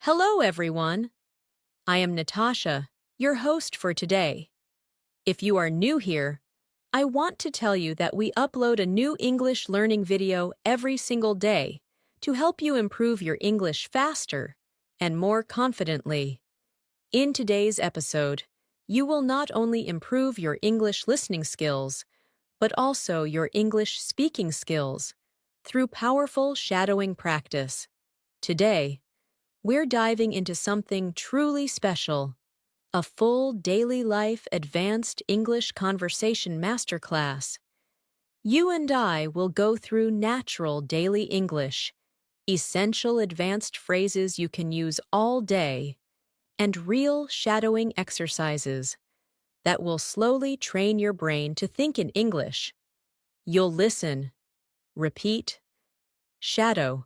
Hello, everyone. I am Natasha, your host for today. If you are new here, I want to tell you that we upload a new English learning video every single day to help you improve your English faster and more confidently. In today's episode, you will not only improve your English listening skills, but also your English speaking skills through powerful shadowing practice. Today, we're diving into something truly special, a full daily life advanced English conversation masterclass. You and I will go through natural daily English, essential advanced phrases you can use all day, and real shadowing exercises that will slowly train your brain to think in English. You'll listen, repeat, shadow,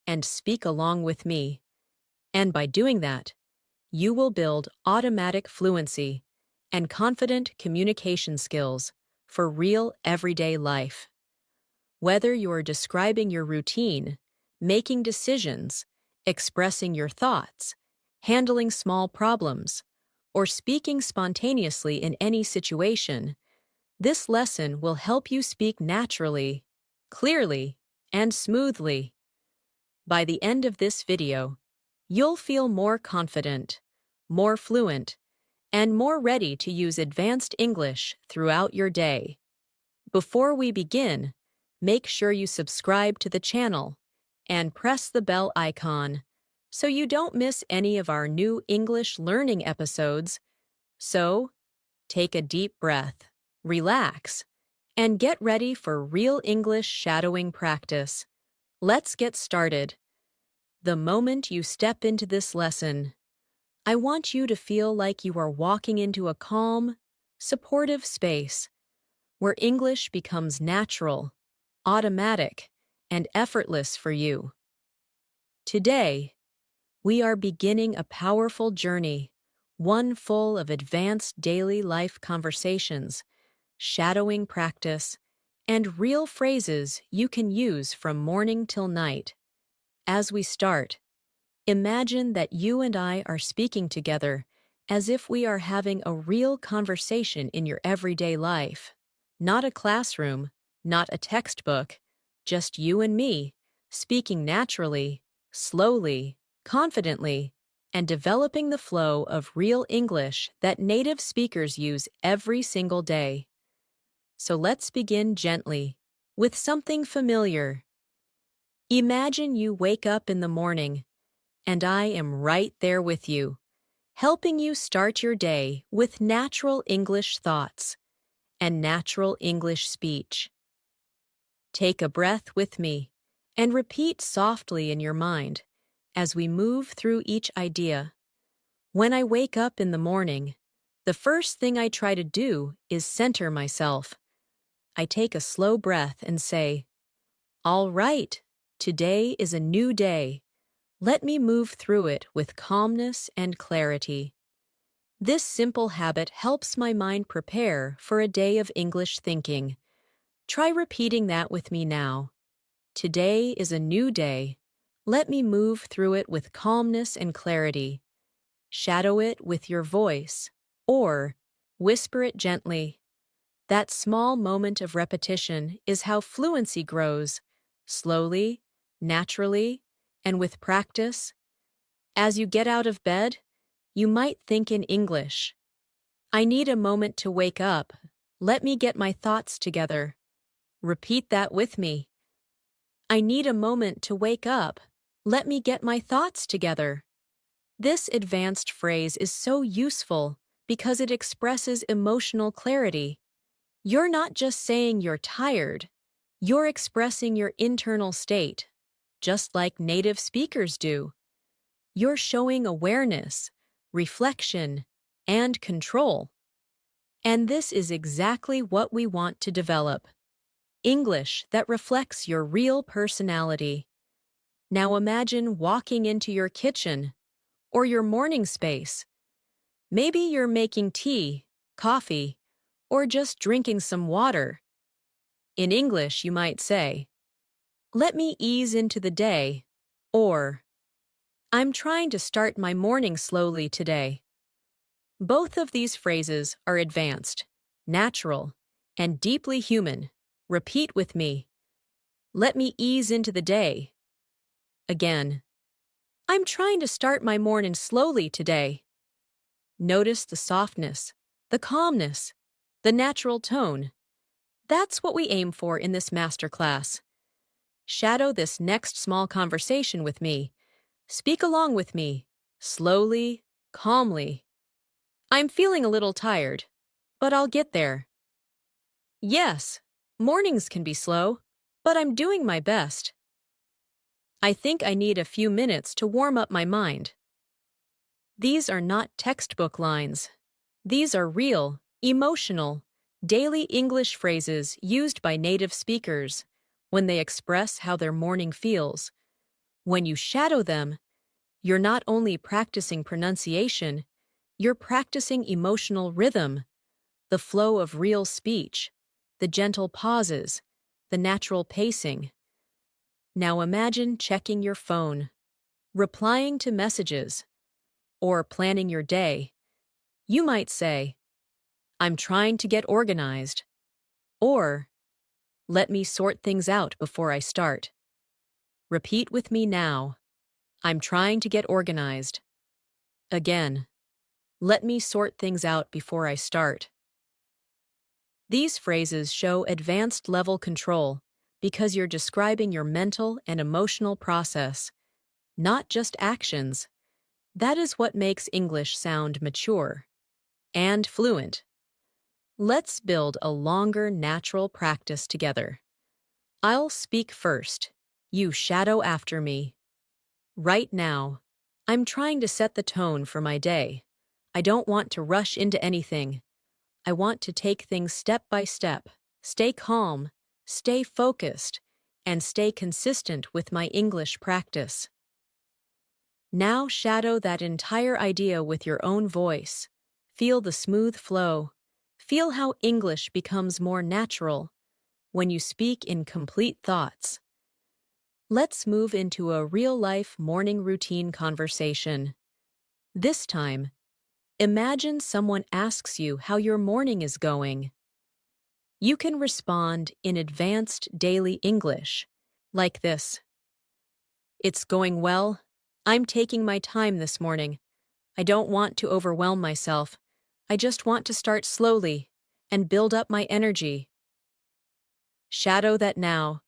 and speak along with me. And by doing that, you will build automatic fluency and confident communication skills for real everyday life. Whether you're describing your routine, making decisions, expressing your thoughts, handling small problems, or speaking spontaneously in any situation, this lesson will help you speak naturally, clearly, and smoothly. By the end of this video, you'll feel more confident, more fluent, and more ready to use advanced English throughout your day. Before we begin, make sure you subscribe to the channel and press the bell icon so you don't miss any of our new English learning episodes. So, take a deep breath, relax, and get ready for real English shadowing practice. Let's get started. The moment you step into this lesson, I want you to feel like you are walking into a calm, supportive space where English becomes natural, automatic, and effortless for you. Today, we are beginning a powerful journey, one full of advanced daily life conversations, shadowing practice, and real phrases you can use from morning till night. As we start, imagine that you and I are speaking together as if we are having a real conversation in your everyday life. Not a classroom, not a textbook, just you and me, speaking naturally, slowly, confidently, and developing the flow of real English that native speakers use every single day. So let's begin gently, with something familiar. Imagine you wake up in the morning, and I am right there with you, helping you start your day with natural English thoughts and natural English speech. Take a breath with me and repeat softly in your mind as we move through each idea. When I wake up in the morning, the first thing I try to do is center myself. I take a slow breath and say, "All right, today is a new day. Let me move through it with calmness and clarity." This simple habit helps my mind prepare for a day of English thinking. Try repeating that with me now. Today is a new day. Let me move through it with calmness and clarity. Shadow it with your voice, or whisper it gently. That small moment of repetition is how fluency grows, slowly, naturally, and with practice. As you get out of bed, you might think in English. "I need a moment to wake up. Let me get my thoughts together." Repeat that with me. "I need a moment to wake up. Let me get my thoughts together." This advanced phrase is so useful because it expresses emotional clarity. You're not just saying you're tired, you're expressing your internal state, just like native speakers do. You're showing awareness, reflection, and control. And this is exactly what we want to develop. English that reflects your real personality. Now imagine walking into your kitchen or your morning space. Maybe you're making tea, coffee, or just drinking some water. In English, you might say, "Let me ease into the day," or I'm trying to start my morning slowly today. Both of these phrases are advanced, natural, and deeply human. Repeat with me. Let me ease into the day. Again. I'm trying to start my morning slowly today. Notice the softness, the calmness, the natural tone. That's what we aim for in this masterclass. Shadow this next small conversation with me. Speak along with me, slowly, calmly. I'm feeling a little tired, but I'll get there. Yes, mornings can be slow, but I'm doing my best. I think I need a few minutes to warm up my mind. These are not textbook lines. These are real, emotional, daily English phrases used by native speakers when they express how their morning feels. When you shadow them, you're not only practicing pronunciation, you're practicing emotional rhythm, the flow of real speech, the gentle pauses, the natural pacing. Now imagine checking your phone, replying to messages, or planning your day. You might say, I'm trying to get organized, or let me sort things out before I start. Repeat with me now. I'm trying to get organized. Again, let me sort things out before I start. These phrases show advanced level control because you're describing your mental and emotional process, not just actions. That is what makes English sound mature and fluent. Let's build a longer, natural practice together. I'll speak first. You shadow after me. Right now, I'm trying to set the tone for my day. I don't want to rush into anything. I want to take things step by step, stay calm, stay focused, and stay consistent with my English practice. Now shadow that entire idea with your own voice. Feel the smooth flow. Feel how English becomes more natural when you speak in complete thoughts. Let's move into a real-life morning routine conversation. This time, imagine someone asks you how your morning is going. You can respond in advanced daily English, like this. It's going well. I'm taking my time this morning. I don't want to overwhelm myself. I just want to start slowly and build up my energy. Shadow that now.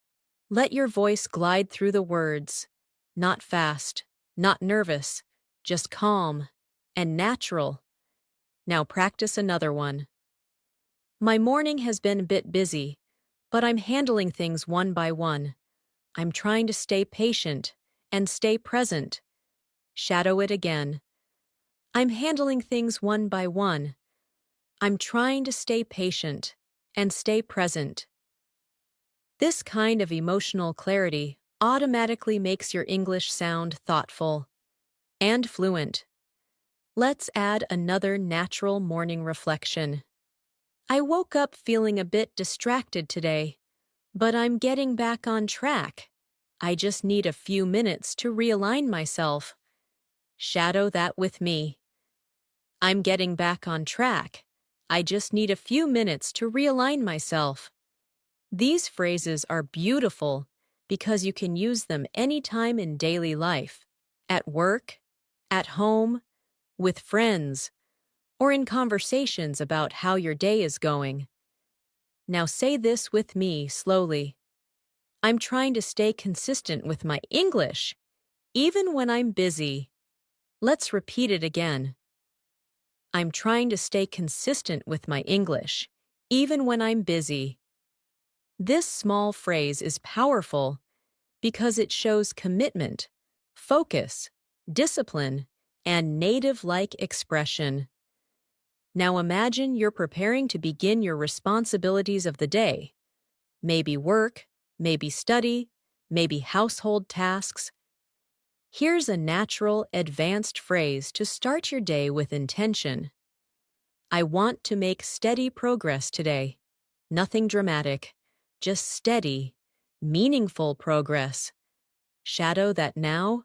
Let your voice glide through the words. Not fast, not nervous, just calm and natural. Now practice another one. My morning has been a bit busy, but I'm handling things one by one. I'm trying to stay patient and stay present. Shadow it again. I'm handling things one by one. I'm trying to stay patient and stay present. This kind of emotional clarity automatically makes your English sound thoughtful and fluent. Let's add another natural morning reflection. I woke up feeling a bit distracted today, but I'm getting back on track. I just need a few minutes to realign myself. Shadow that with me. I'm getting back on track. I just need a few minutes to realign myself. These phrases are beautiful because you can use them anytime in daily life, at work, at home, with friends, or in conversations about how your day is going. Now say this with me slowly. I'm trying to stay consistent with my English, even when I'm busy. Let's repeat it again. I'm trying to stay consistent with my English, even when I'm busy. This small phrase is powerful because it shows commitment, focus, discipline, and native-like expression. Now imagine you're preparing to begin your responsibilities of the day. Maybe work, maybe study, maybe household tasks. Here's a natural, advanced phrase to start your day with intention. I want to make steady progress today. Nothing dramatic, just steady, meaningful progress. Shadow that now.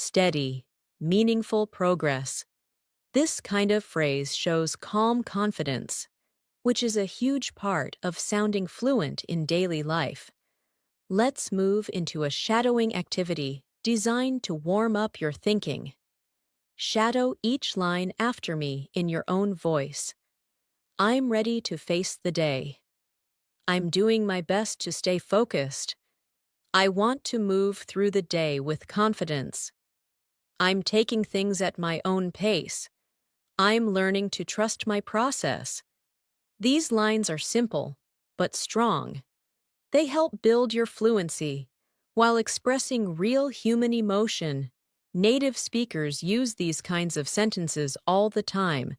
steady, meaningful progress. This kind of phrase shows calm confidence, which is a huge part of sounding fluent in daily life. Let's move into a shadowing activity designed to warm up your thinking. Shadow each line after me in your own voice. I'm ready to face the day. I'm doing my best to stay focused. I want to move through the day with confidence. I'm taking things at my own pace. I'm learning to trust my process. These lines are simple, but strong. They help build your fluency while expressing real human emotion. Native speakers use these kinds of sentences all the time,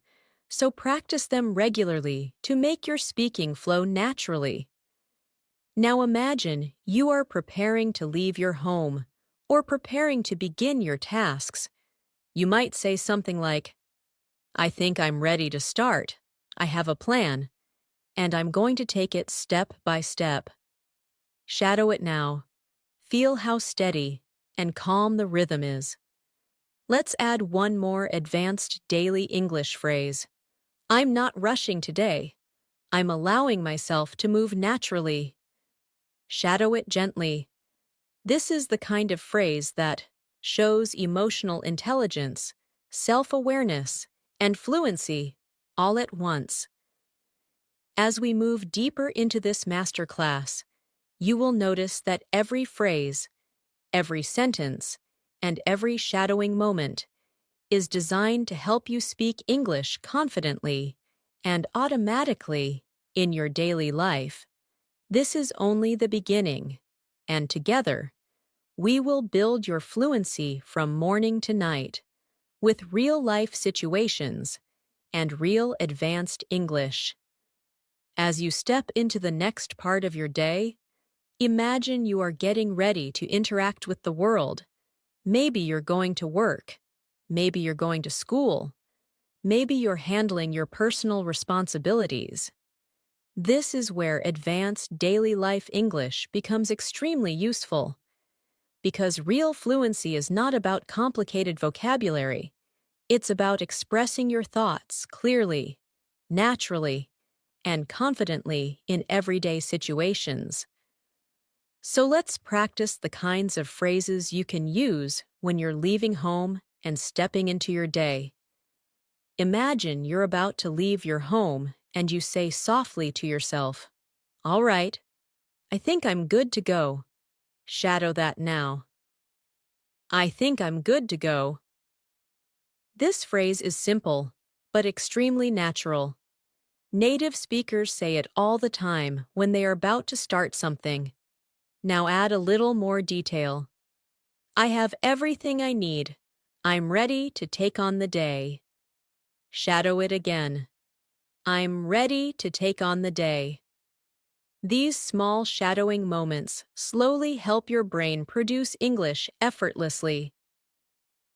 so practice them regularly to make your speaking flow naturally. Now imagine you are preparing to leave your home or preparing to begin your tasks. You might say something like, I think I'm ready to start. I have a plan, and I'm going to take it step by step. Shadow it now. Feel how steady and calm the rhythm is. Let's add one more advanced daily English phrase. I'm not rushing today. I'm allowing myself to move naturally. Shadow it gently. This is the kind of phrase that shows emotional intelligence, self-awareness, and fluency all at once. As we move deeper into this masterclass, you will notice that every phrase, every sentence, and every shadowing moment is designed to help you speak English confidently and automatically in your daily life. This is only the beginning, and together, we will build your fluency from morning to night with real-life situations and real advanced English. As you step into the next part of your day, imagine you are getting ready to interact with the world. Maybe you're going to work. Maybe you're going to school. Maybe you're handling your personal responsibilities. This is where advanced daily life English becomes extremely useful. Because real fluency is not about complicated vocabulary. It's about expressing your thoughts clearly, naturally, and confidently in everyday situations. So let's practice the kinds of phrases you can use when you're leaving home and stepping into your day. Imagine you're about to leave your home and you say softly to yourself, All right, I think I'm good to go. Shadow that now. I think I'm good to go. This phrase is simple, but extremely natural. Native speakers say it all the time when they are about to start something. Now add a little more detail. I have everything I need. I'm ready to take on the day. Shadow it again. I'm ready to take on the day. These small shadowing moments slowly help your brain produce English effortlessly.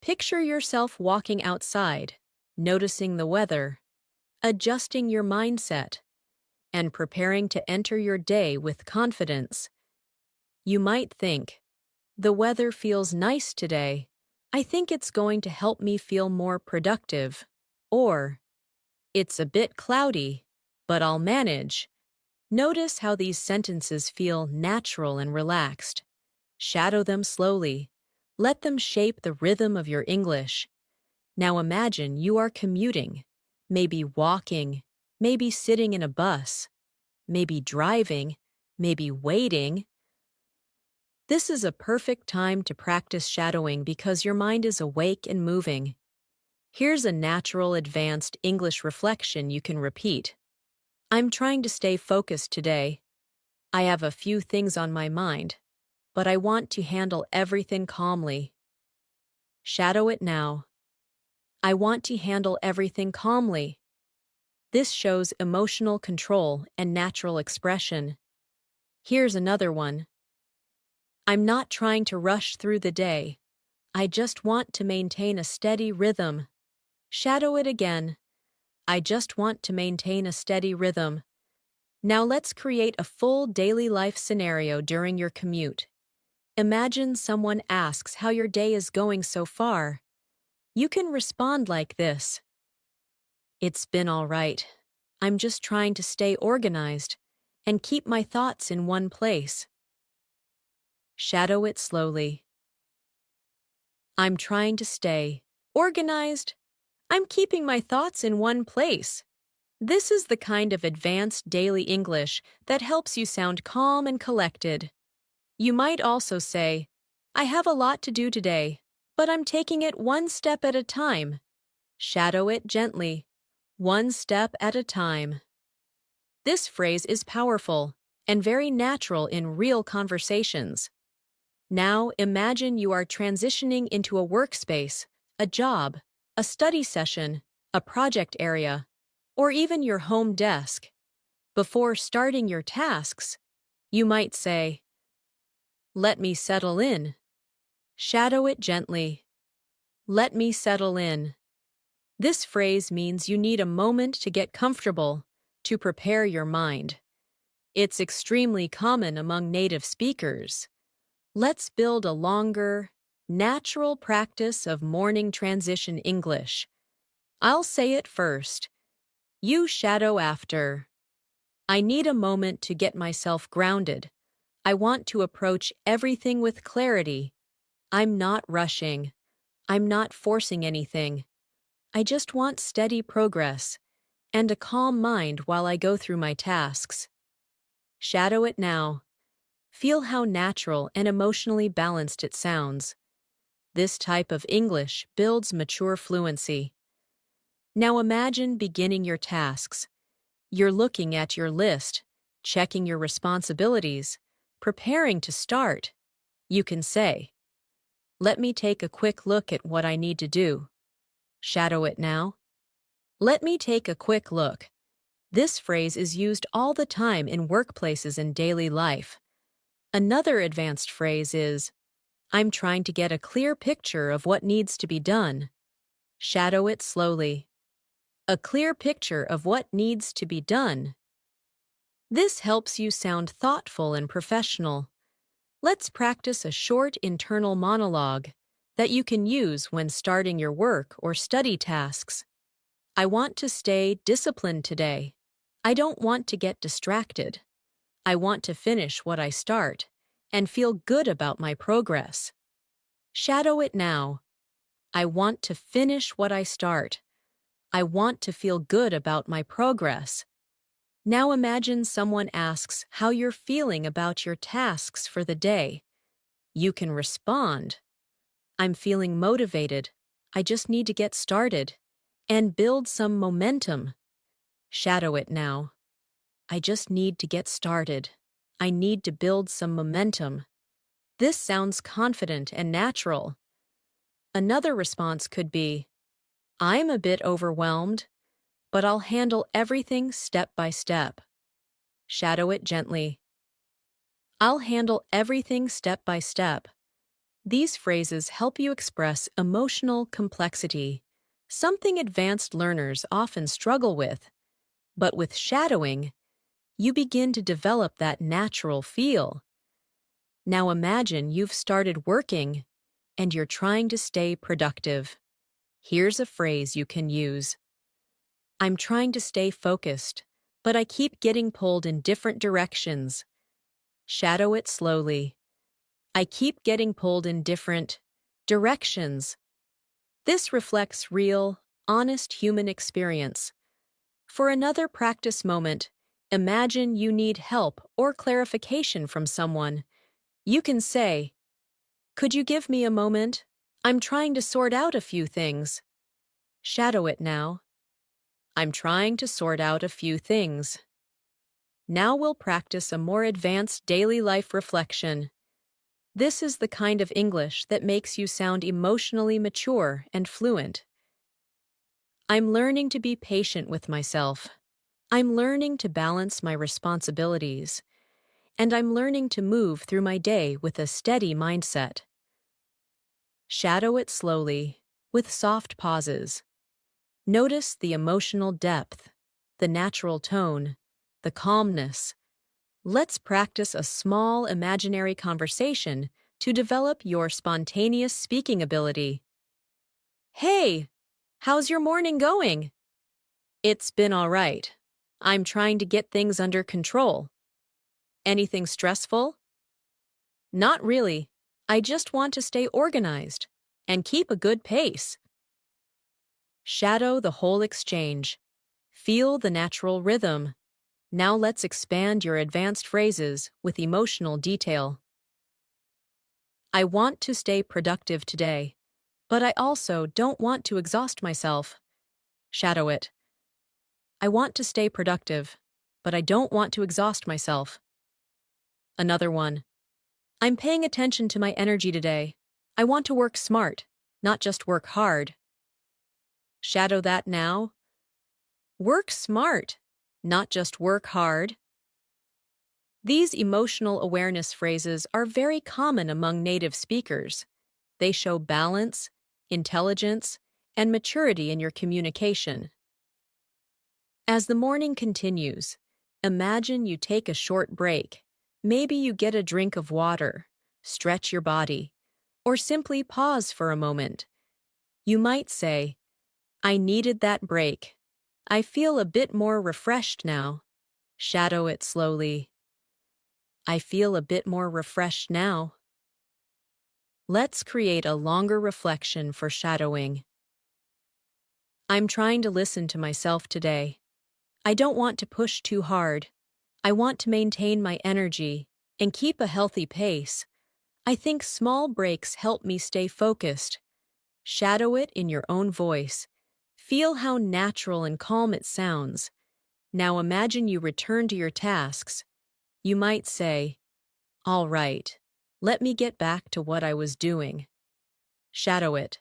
Picture yourself walking outside, noticing the weather, adjusting your mindset, and preparing to enter your day with confidence. You might think, the weather feels nice today. I think it's going to help me feel more productive. Or, it's a bit cloudy, but I'll manage. Notice how these sentences feel natural and relaxed. Shadow them slowly. Let them shape the rhythm of your English. Now imagine you are commuting, maybe walking, maybe sitting in a bus, maybe driving, maybe waiting. This is a perfect time to practice shadowing because your mind is awake and moving. Here's a natural advanced English reflection you can repeat. I'm trying to stay focused today. I have a few things on my mind, but I want to handle everything calmly. Shadow it now. I want to handle everything calmly. This shows emotional control and natural expression. Here's another one. I'm not trying to rush through the day. I just want to maintain a steady rhythm. Shadow it again. I just want to maintain a steady rhythm. Now let's create a full daily life scenario during your commute. Imagine someone asks how your day is going so far. You can respond like this. It's been all right. I'm just trying to stay organized and keep my thoughts in one place. Shadow it slowly. I'm trying to stay organized. I'm keeping my thoughts in one place. This is the kind of advanced daily English that helps you sound calm and collected. You might also say, I have a lot to do today, but I'm taking it one step at a time. Shadow it gently, one step at a time. This phrase is powerful and very natural in real conversations. Now imagine you are transitioning into a workspace, a job, a study session, a project area, or even your home desk. Before starting your tasks, you might say, let me settle in. Shadow it gently. Let me settle in. This phrase means you need a moment to get comfortable, to prepare your mind. It's extremely common among native speakers. Let's build a longer, natural practice of morning transition English. I'll say it first. You shadow after. I need a moment to get myself grounded. I want to approach everything with clarity. I'm not rushing. I'm not forcing anything. I just want steady progress and a calm mind while I go through my tasks. Shadow it now. Feel how natural and emotionally balanced it sounds. This type of English builds mature fluency. Now imagine beginning your tasks. You're looking at your list, checking your responsibilities, preparing to start. You can say, let me take a quick look at what I need to do. Shadow it now. Let me take a quick look. This phrase is used all the time in workplaces and daily life. Another advanced phrase is, I'm trying to get a clear picture of what needs to be done. Shadow it slowly. A clear picture of what needs to be done. This helps you sound thoughtful and professional. Let's practice a short internal monologue that you can use when starting your work or study tasks. I want to stay disciplined today. I don't want to get distracted. I want to finish what I start and feel good about my progress. Shadow it now. I want to finish what I start. I want to feel good about my progress. Now imagine someone asks how you're feeling about your tasks for the day. You can respond, I'm feeling motivated. I just need to get started and build some momentum. Shadow it now. I just need to get started. I need to build some momentum. This sounds confident and natural. Another response could be, I'm a bit overwhelmed, but I'll handle everything step by step. Shadow it gently. I'll handle everything step by step. These phrases help you express emotional complexity, something advanced learners often struggle with. But with shadowing, you begin to develop that natural feel. Now imagine you've started working and you're trying to stay productive. Here's a phrase you can use. I'm trying to stay focused, but I keep getting pulled in different directions. Shadow it slowly. I keep getting pulled in different directions. This reflects real, honest human experience. For another practice moment, imagine you need help or clarification from someone. You can say, could you give me a moment? I'm trying to sort out a few things. Shadow it now. I'm trying to sort out a few things. Now we'll practice a more advanced daily life reflection. This is the kind of English that makes you sound emotionally mature and fluent. I'm learning to be patient with myself. I'm learning to balance my responsibilities. And I'm learning to move through my day with a steady mindset. Shadow it slowly, with soft pauses. Notice the emotional depth, the natural tone, the calmness. Let's practice a small imaginary conversation to develop your spontaneous speaking ability. Hey, how's your morning going? It's been all right. I'm trying to get things under control. Anything stressful? Not really. I just want to stay organized and keep a good pace. Shadow the whole exchange. Feel the natural rhythm. Now let's expand your advanced phrases with emotional detail. I want to stay productive today, but I also don't want to exhaust myself. Shadow it. I want to stay productive, but I don't want to exhaust myself. Another one. I'm paying attention to my energy today. I want to work smart, not just work hard. Shadow that now. Work smart, not just work hard. These emotional awareness phrases are very common among native speakers. They show balance, intelligence, and maturity in your communication. As the morning continues, imagine you take a short break. Maybe you get a drink of water, stretch your body, or simply pause for a moment. You might say, I needed that break. I feel a bit more refreshed now. Shadow it slowly. I feel a bit more refreshed now. Let's create a longer reflection for shadowing. I'm trying to listen to myself today. I don't want to push too hard. I want to maintain my energy and keep a healthy pace. I think small breaks help me stay focused. Shadow it in your own voice. Feel how natural and calm it sounds. Now imagine you return to your tasks. You might say, all right, let me get back to what I was doing. Shadow it.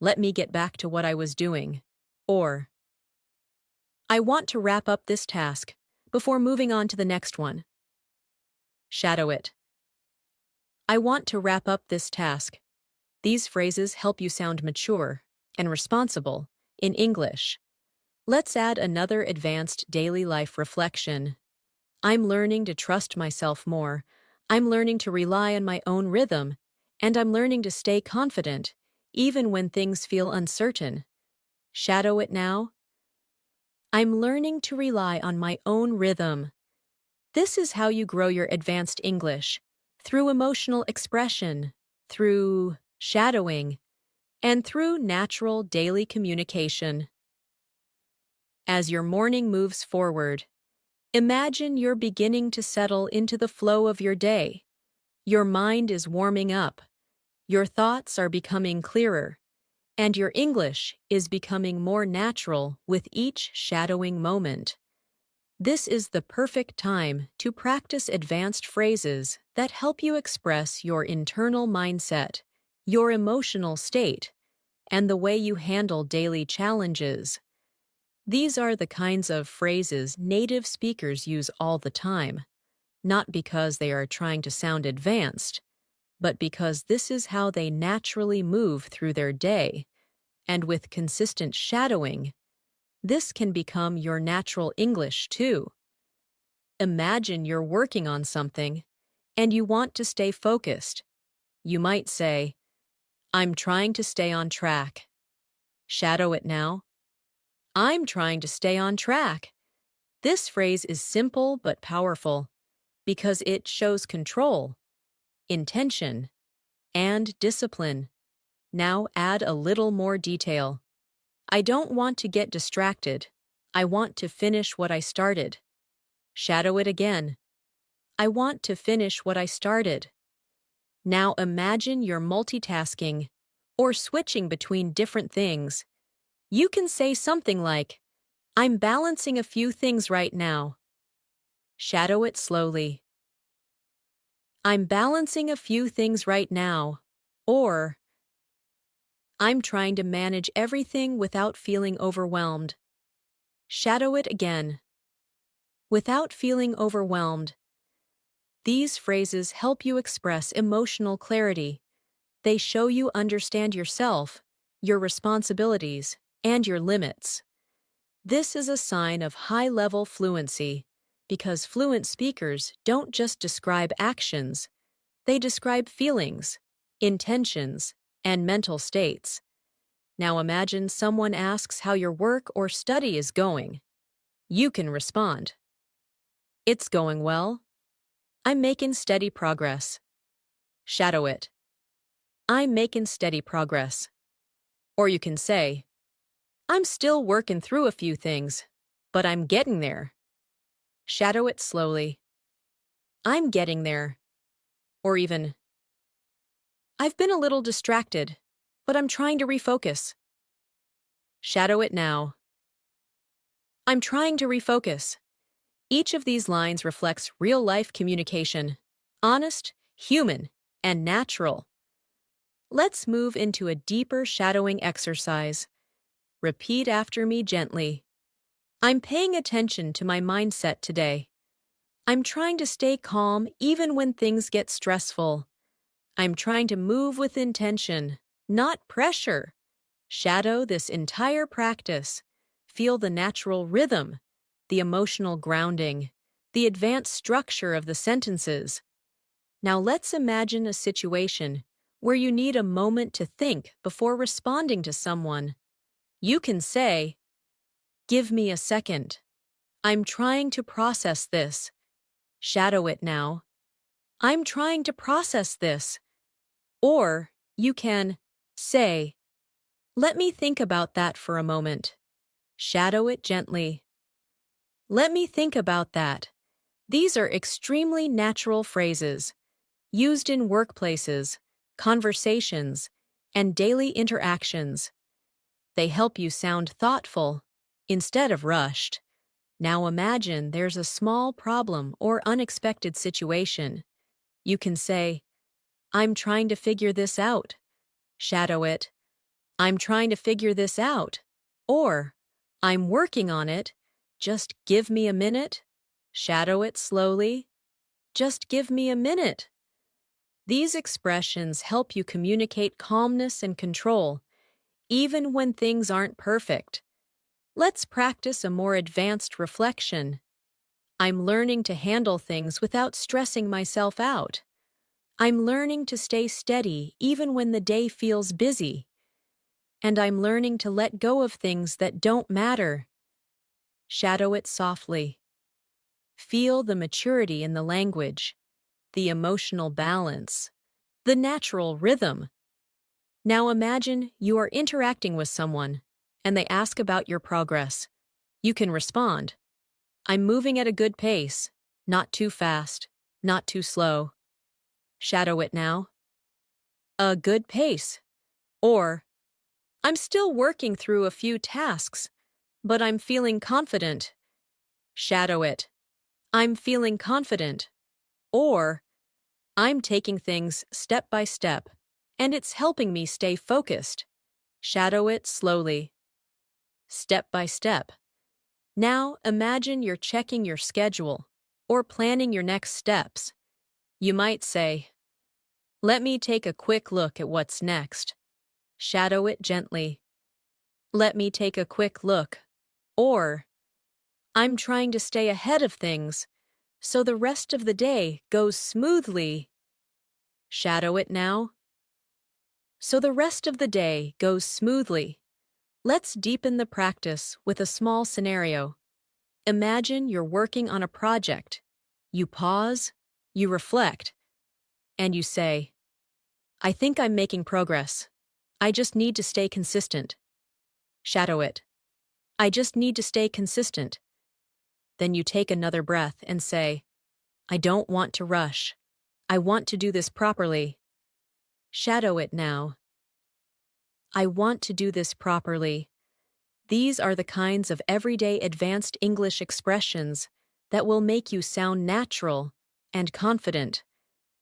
Let me get back to what I was doing. Or, I want to wrap up this task before moving on to the next one. Shadow it. I want to wrap up this task. These phrases help you sound mature and responsible in English. Let's add another advanced daily life reflection. I'm learning to trust myself more. I'm learning to rely on my own rhythm. And I'm learning to stay confident, even when things feel uncertain. Shadow it now. I'm learning to rely on my own rhythm. This is how you grow your advanced English, through emotional expression, through shadowing, and through natural daily communication. As your morning moves forward, imagine you're beginning to settle into the flow of your day. Your mind is warming up, your thoughts are becoming clearer, and your English is becoming more natural with each shadowing moment. This is the perfect time to practice advanced phrases that help you express your internal mindset, your emotional state, and the way you handle daily challenges. These are the kinds of phrases native speakers use all the time, not because they are trying to sound advanced, but because this is how they naturally move through their day, and with consistent shadowing, this can become your natural English too. Imagine you're working on something, and you want to stay focused. You might say, I'm trying to stay on track. Shadow it now. I'm trying to stay on track. This phrase is simple but powerful because it shows control, intention, and discipline. Now add a little more detail. I don't want to get distracted. I want to finish what I started. Shadow it again. I want to finish what I started. Now imagine you're multitasking or switching between different things. You can say something like, I'm balancing a few things right now. Shadow it slowly. I'm balancing a few things right now. Or, I'm trying to manage everything without feeling overwhelmed. Shadow it again. Without feeling overwhelmed. These phrases help you express emotional clarity. They show you understand yourself, your responsibilities, and your limits. This is a sign of high-level fluency, because fluent speakers don't just describe actions, They describe feelings, intentions, and mental states. Now imagine someone asks how your work or study is going. You can respond, "It's going well. I'm making steady progress." Shadow it. "I'm making steady progress." Or you can say, "I'm still working through a few things, but I'm getting there." Shadow it slowly. "I'm getting there." Or even, "I've been a little distracted, but I'm trying to refocus." Shadow it now. "I'm trying to refocus." Each of these lines reflects real-life communication, honest, human, and natural. Let's move into a deeper shadowing exercise. Repeat after me gently. I'm paying attention to my mindset today. I'm trying to stay calm even when things get stressful. I'm trying to move with intention, not pressure. Shadow this entire practice. Feel the natural rhythm, the emotional grounding, the advanced structure of the sentences. Now let's imagine a situation where you need a moment to think before responding to someone. You can say, "Give me a second. I'm trying to process this." Shadow it now. "I'm trying to process this." Or you can say, "Let me think about that for a moment." Shadow it gently. "Let me think about that." These are extremely natural phrases, used in workplaces, conversations, and daily interactions. They help you sound thoughtful instead of rushed. Now imagine there's a small problem or unexpected situation. You can say, "I'm trying to figure this out." Shadow it. "I'm trying to figure this out." Or, "I'm working on it. Just give me a minute." Shadow it slowly. "Just give me a minute." These expressions help you communicate calmness and control, even when things aren't perfect. Let's practice a more advanced reflection. I'm learning to handle things without stressing myself out. I'm learning to stay steady even when the day feels busy. And I'm learning to let go of things that don't matter. Shadow it softly. Feel the maturity in the language, the emotional balance, the natural rhythm. Now imagine you are interacting with someone, and they ask about your progress. You can respond, "I'm moving at a good pace, not too fast, not too slow." Shadow it now. "A good pace." Or, "I'm still working through a few tasks, but I'm feeling confident." Shadow it. "I'm feeling confident." Or, "I'm taking things step by step, and it's helping me stay focused." Shadow it slowly. Step by step. Now imagine you're checking your schedule or planning your next steps. You might say, "Let me take a quick look at what's next." Shadow it gently. "Let me take a quick look." Or, "I'm trying to stay ahead of things so the rest of the day goes smoothly." Shadow it now. So the rest of the day goes smoothly. Let's deepen the practice with a small scenario. Imagine you're working on a project. You pause, you reflect, and you say, "I think I'm making progress. I just need to stay consistent." Shadow it. "I just need to stay consistent." Then you take another breath and say, "I don't want to rush. I want to do this properly." Shadow it now. "I want to do this properly." These are the kinds of everyday advanced English expressions that will make you sound natural and confident.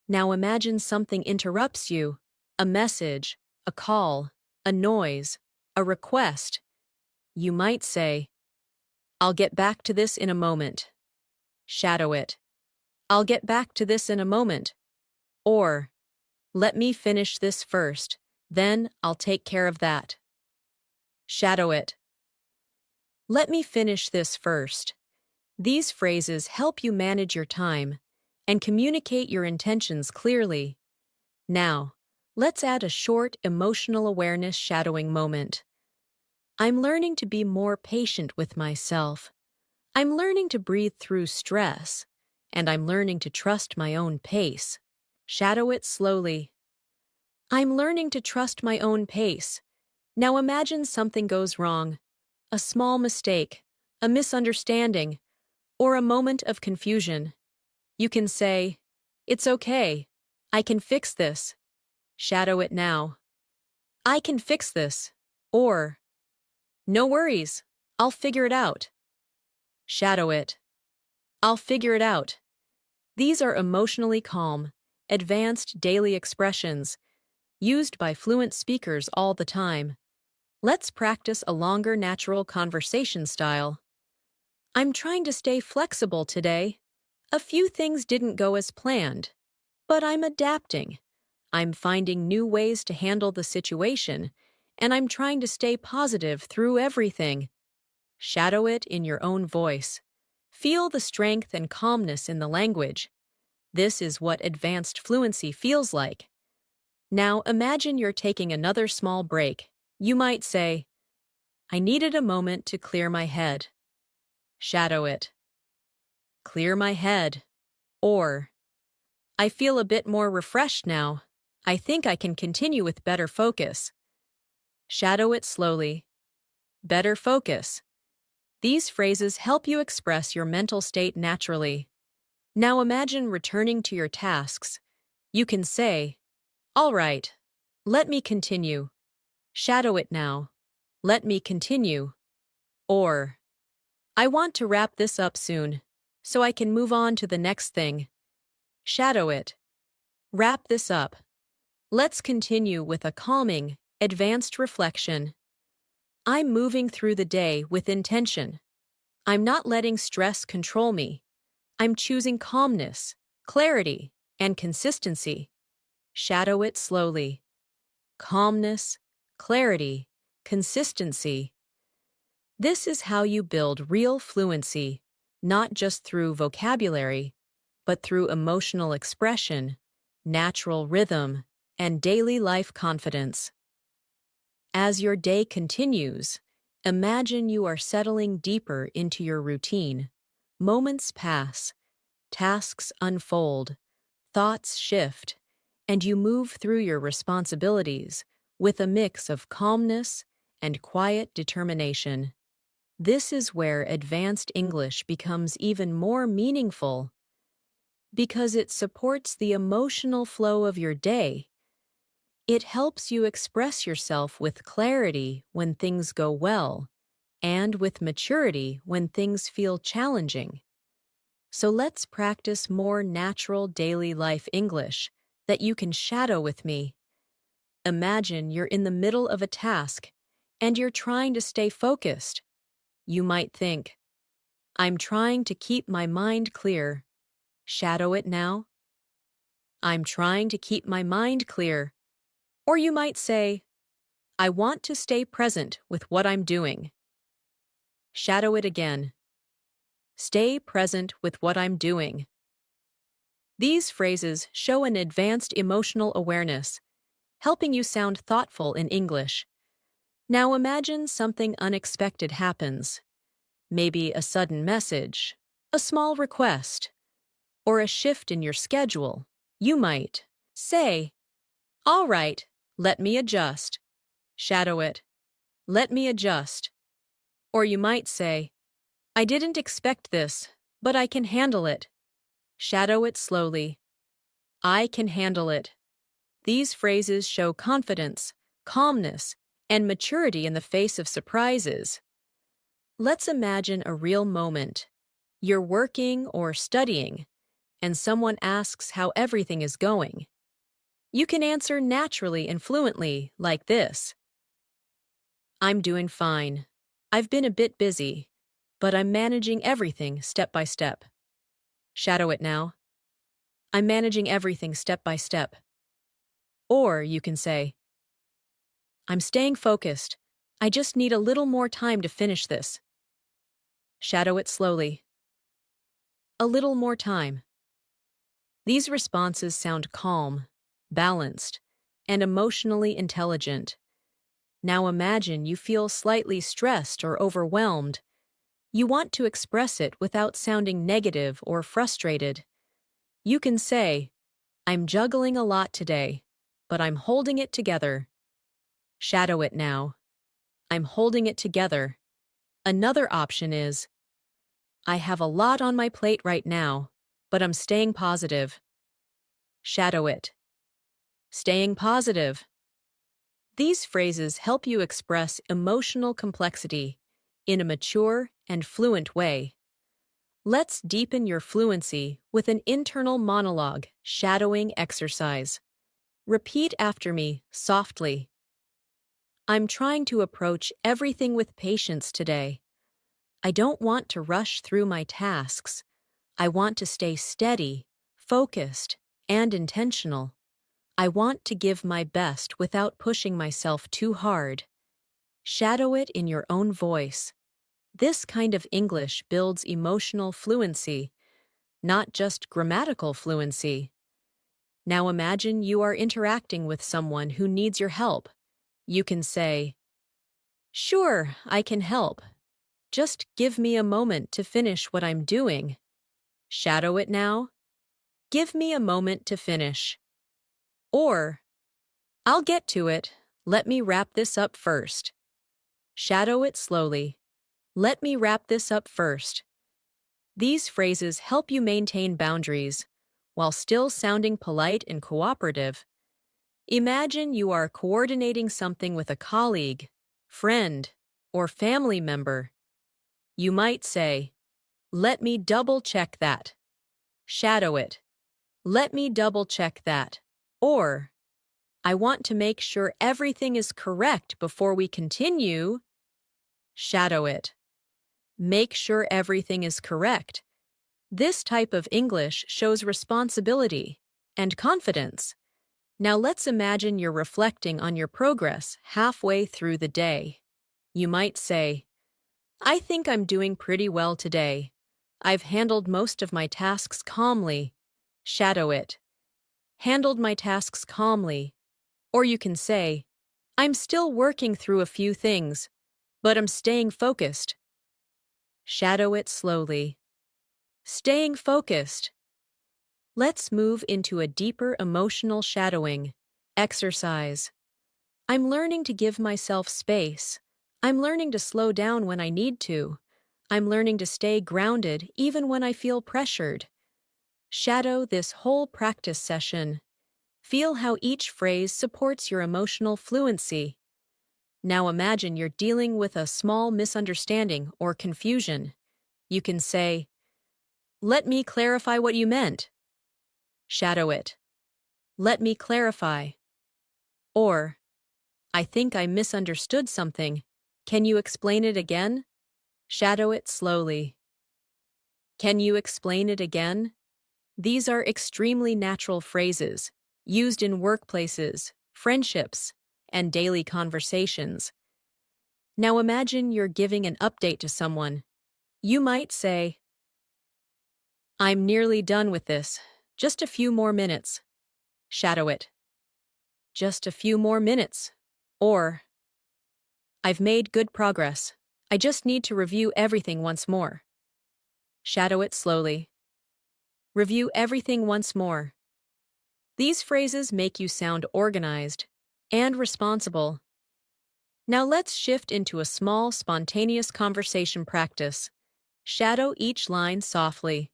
Now imagine something interrupts you, a message, a call, a noise, a request. You might say, "I'll get back to this in a moment." Shadow it. "I'll get back to this in a moment." Or, "Let me finish this first, then I'll take care of that." Shadow it. "Let me finish this first." These phrases help you manage your time and communicate your intentions clearly. Now, let's add a short emotional awareness shadowing moment. I'm learning to be more patient with myself. I'm learning to breathe through stress, and I'm learning to trust my own pace. Shadow it slowly. I'm learning to trust my own pace. Now imagine something goes wrong. A small mistake, a misunderstanding, or a moment of confusion. You can say, "It's okay. I can fix this." Shadow it now. "I can fix this." Or, "No worries. I'll figure it out." Shadow it. "I'll figure it out." These are emotionally calm, advanced daily expressions used by fluent speakers all the time. Let's practice a longer natural conversation style. I'm trying to stay flexible today. A few things didn't go as planned, but I'm adapting. I'm finding new ways to handle the situation, and I'm trying to stay positive through everything. Shadow it in your own voice. Feel the strength and calmness in the language. This is what advanced fluency feels like. Now imagine you're taking another small break. You might say, "I needed a moment to clear my head." Shadow it. "Clear my head." Or, "I feel a bit more refreshed now. I think I can continue with better focus." Shadow it slowly. Better focus. These phrases help you express your mental state naturally. Now imagine returning to your tasks. You can say, "All right, let me continue." Shadow it now. "Let me continue." Or, "I want to wrap this up soon, so I can move on to the next thing." Shadow it. Wrap this up. Let's continue with a calming, advanced reflection. I'm moving through the day with intention. I'm not letting stress control me. I'm choosing calmness, clarity, and consistency. Shadow it slowly. Calmness, clarity, consistency. This is how you build real fluency, not just through vocabulary, but through emotional expression, natural rhythm, and daily life confidence. As your day continues, imagine you are settling deeper into your routine. Moments pass, tasks unfold, thoughts shift, and you move through your responsibilities with a mix of calmness and quiet determination. This is where advanced English becomes even more meaningful because it supports the emotional flow of your day. It helps you express yourself with clarity when things go well and with maturity when things feel challenging. So let's practice more natural daily life English that you can shadow with me. Imagine you're in the middle of a task and you're trying to stay focused. You might think, "I'm trying to keep my mind clear." Shadow it now. "I'm trying to keep my mind clear." Or you might say, "I want to stay present with what I'm doing." Shadow it again. Stay present with what I'm doing. These phrases show an advanced emotional awareness, helping you sound thoughtful in English. Now imagine something unexpected happens. Maybe a sudden message, a small request, or a shift in your schedule. You might say, "All right, let me adjust." Shadow it. "Let me adjust." Or you might say, "I didn't expect this, but I can handle it." Shadow it slowly. "I can handle it." These phrases show confidence, calmness, and maturity in the face of surprises. Let's imagine a real moment. You're working or studying, and someone asks how everything is going. You can answer naturally and fluently like this. "I'm doing fine. I've been a bit busy, but I'm managing everything step by step." Shadow it now. "I'm managing everything step by step." Or you can say, "I'm staying focused. I just need a little more time to finish this." Shadow it slowly. A little more time. These responses sound calm, balanced, and emotionally intelligent. Now imagine you feel slightly stressed or overwhelmed. You want to express it without sounding negative or frustrated. You can say, I'm juggling a lot today, but I'm holding it together. Shadow it now. I'm holding it together. Another option is, I have a lot on my plate right now, but I'm staying positive. Shadow it. Staying positive. These phrases help you express emotional complexity in a mature and fluent way. Let's deepen your fluency with an internal monologue shadowing exercise. Repeat after me softly. I'm trying to approach everything with patience today. I don't want to rush through my tasks. I want to stay steady, focused, and intentional. I want to give my best without pushing myself too hard. Shadow it in your own voice. This kind of English builds emotional fluency, not just grammatical fluency. Now imagine you are interacting with someone who needs your help. You can say, Sure, I can help. Just give me a moment to finish what I'm doing. Shadow it now. Give me a moment to finish. Or, I'll get to it. Let me wrap this up first. Shadow it slowly. Let me wrap this up first. These phrases help you maintain boundaries while still sounding polite and cooperative. Imagine you are coordinating something with a colleague, friend, or family member. You might say, Let me double check that. Shadow it. Let me double check that. Or, I want to make sure everything is correct before we continue. Shadow it. Make sure everything is correct. This type of English shows responsibility and confidence. Now let's imagine you're reflecting on your progress halfway through the day. You might say, I think I'm doing pretty well today. I've handled most of my tasks calmly. Shadow it. Handled my tasks calmly. Or you can say, I'm still working through a few things, but I'm staying focused. Shadow it slowly. Staying focused. Let's move into a deeper emotional shadowing exercise. I'm learning to give myself space. I'm learning to slow down when I need to. I'm learning to stay grounded even when I feel pressured. Shadow this whole practice session. Feel how each phrase supports your emotional fluency. Now imagine you're dealing with a small misunderstanding or confusion. You can say, Let me clarify what you meant. Shadow it. Let me clarify. Or, I think I misunderstood something. Can you explain it again? Shadow it slowly. Can you explain it again? These are extremely natural phrases, used in workplaces, friendships, and daily conversations. Now imagine you're giving an update to someone. You might say, I'm nearly done with this. Just a few more minutes. Shadow it. Just a few more minutes. Or, I've made good progress. I just need to review everything once more. Shadow it slowly. Review everything once more. These phrases make you sound organized and responsible. Now let's shift into a small, spontaneous conversation practice. Shadow each line softly.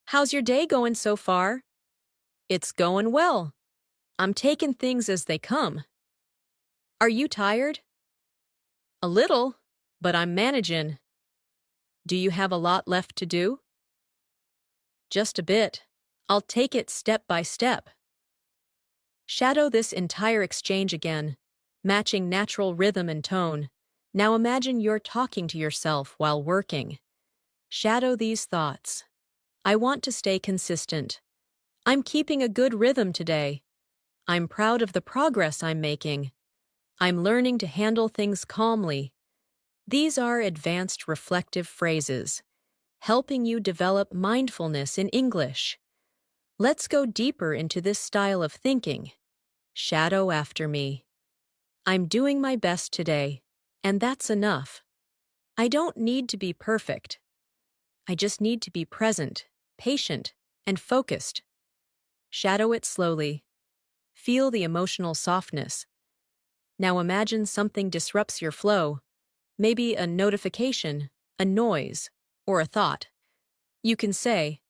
How's your day going so far? It's going well. I'm taking things as they come. Are you tired? A little, but I'm managing. Do you have a lot left to do? Just a bit. I'll take it step by step. Shadow this entire exchange again, matching natural rhythm and tone. Now imagine you're talking to yourself while working. Shadow these thoughts. I want to stay consistent. I'm keeping a good rhythm today. I'm proud of the progress I'm making. I'm learning to handle things calmly. These are advanced reflective phrases, helping you develop mindfulness in English. Let's go deeper into this style of thinking. Shadow after me. I'm doing my best today, and that's enough. I don't need to be perfect. I just need to be present, patient, and focused. Shadow it slowly. Feel the emotional softness. Now imagine something disrupts your flow, maybe a notification, a noise, or a thought. You can say,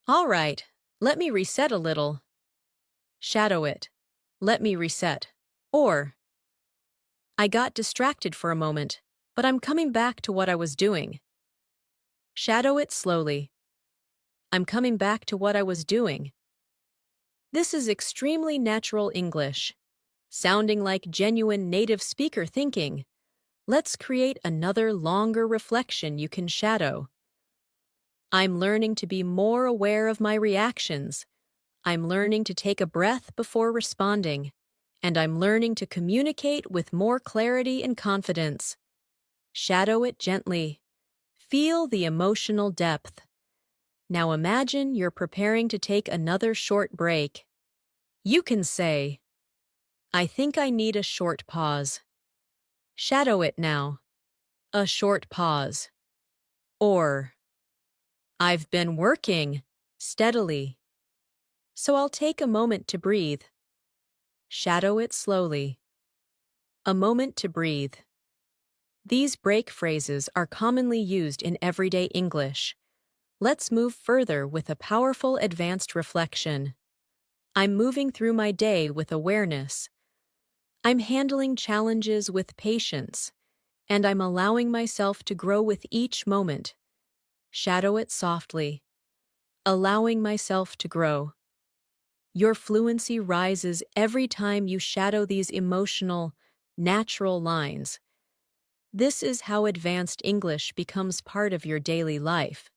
"All right, let me reset a little." Shadow it. Let me reset. Or, I got distracted for a moment, but I'm coming back to what I was doing. Shadow it slowly. I'm coming back to what I was doing. This is extremely natural English, sounding like genuine native speaker thinking. Let's create another longer reflection you can shadow. I'm learning to be more aware of my reactions. I'm learning to take a breath before responding. And I'm learning to communicate with more clarity and confidence. Shadow it gently. Feel the emotional depth. Now imagine you're preparing to take another short break. You can say, "I think I need a short pause." Shadow it now. A short pause. Or, "I've been working steadily, so I'll take a moment to breathe." Shadow it slowly. A moment to breathe. These break phrases are commonly used in everyday English. Let's move further with a powerful advanced reflection. I'm moving through my day with awareness. I'm handling challenges with patience, and I'm allowing myself to grow with each moment. Shadow it softly. Allowing myself to grow. Your fluency rises every time you shadow these emotional, natural lines. This is how advanced English becomes part of your daily life.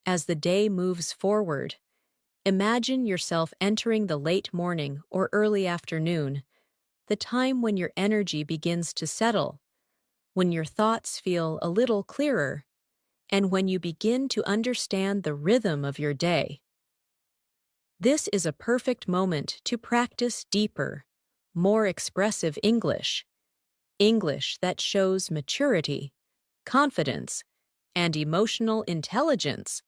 As the day moves forward, imagine yourself entering the late morning or early afternoon, the time when your energy begins to settle, when your thoughts feel a little clearer, and when you begin to understand the rhythm of your day. This is a perfect moment to practice deeper, more expressive English, English that shows maturity, confidence, and emotional intelligence.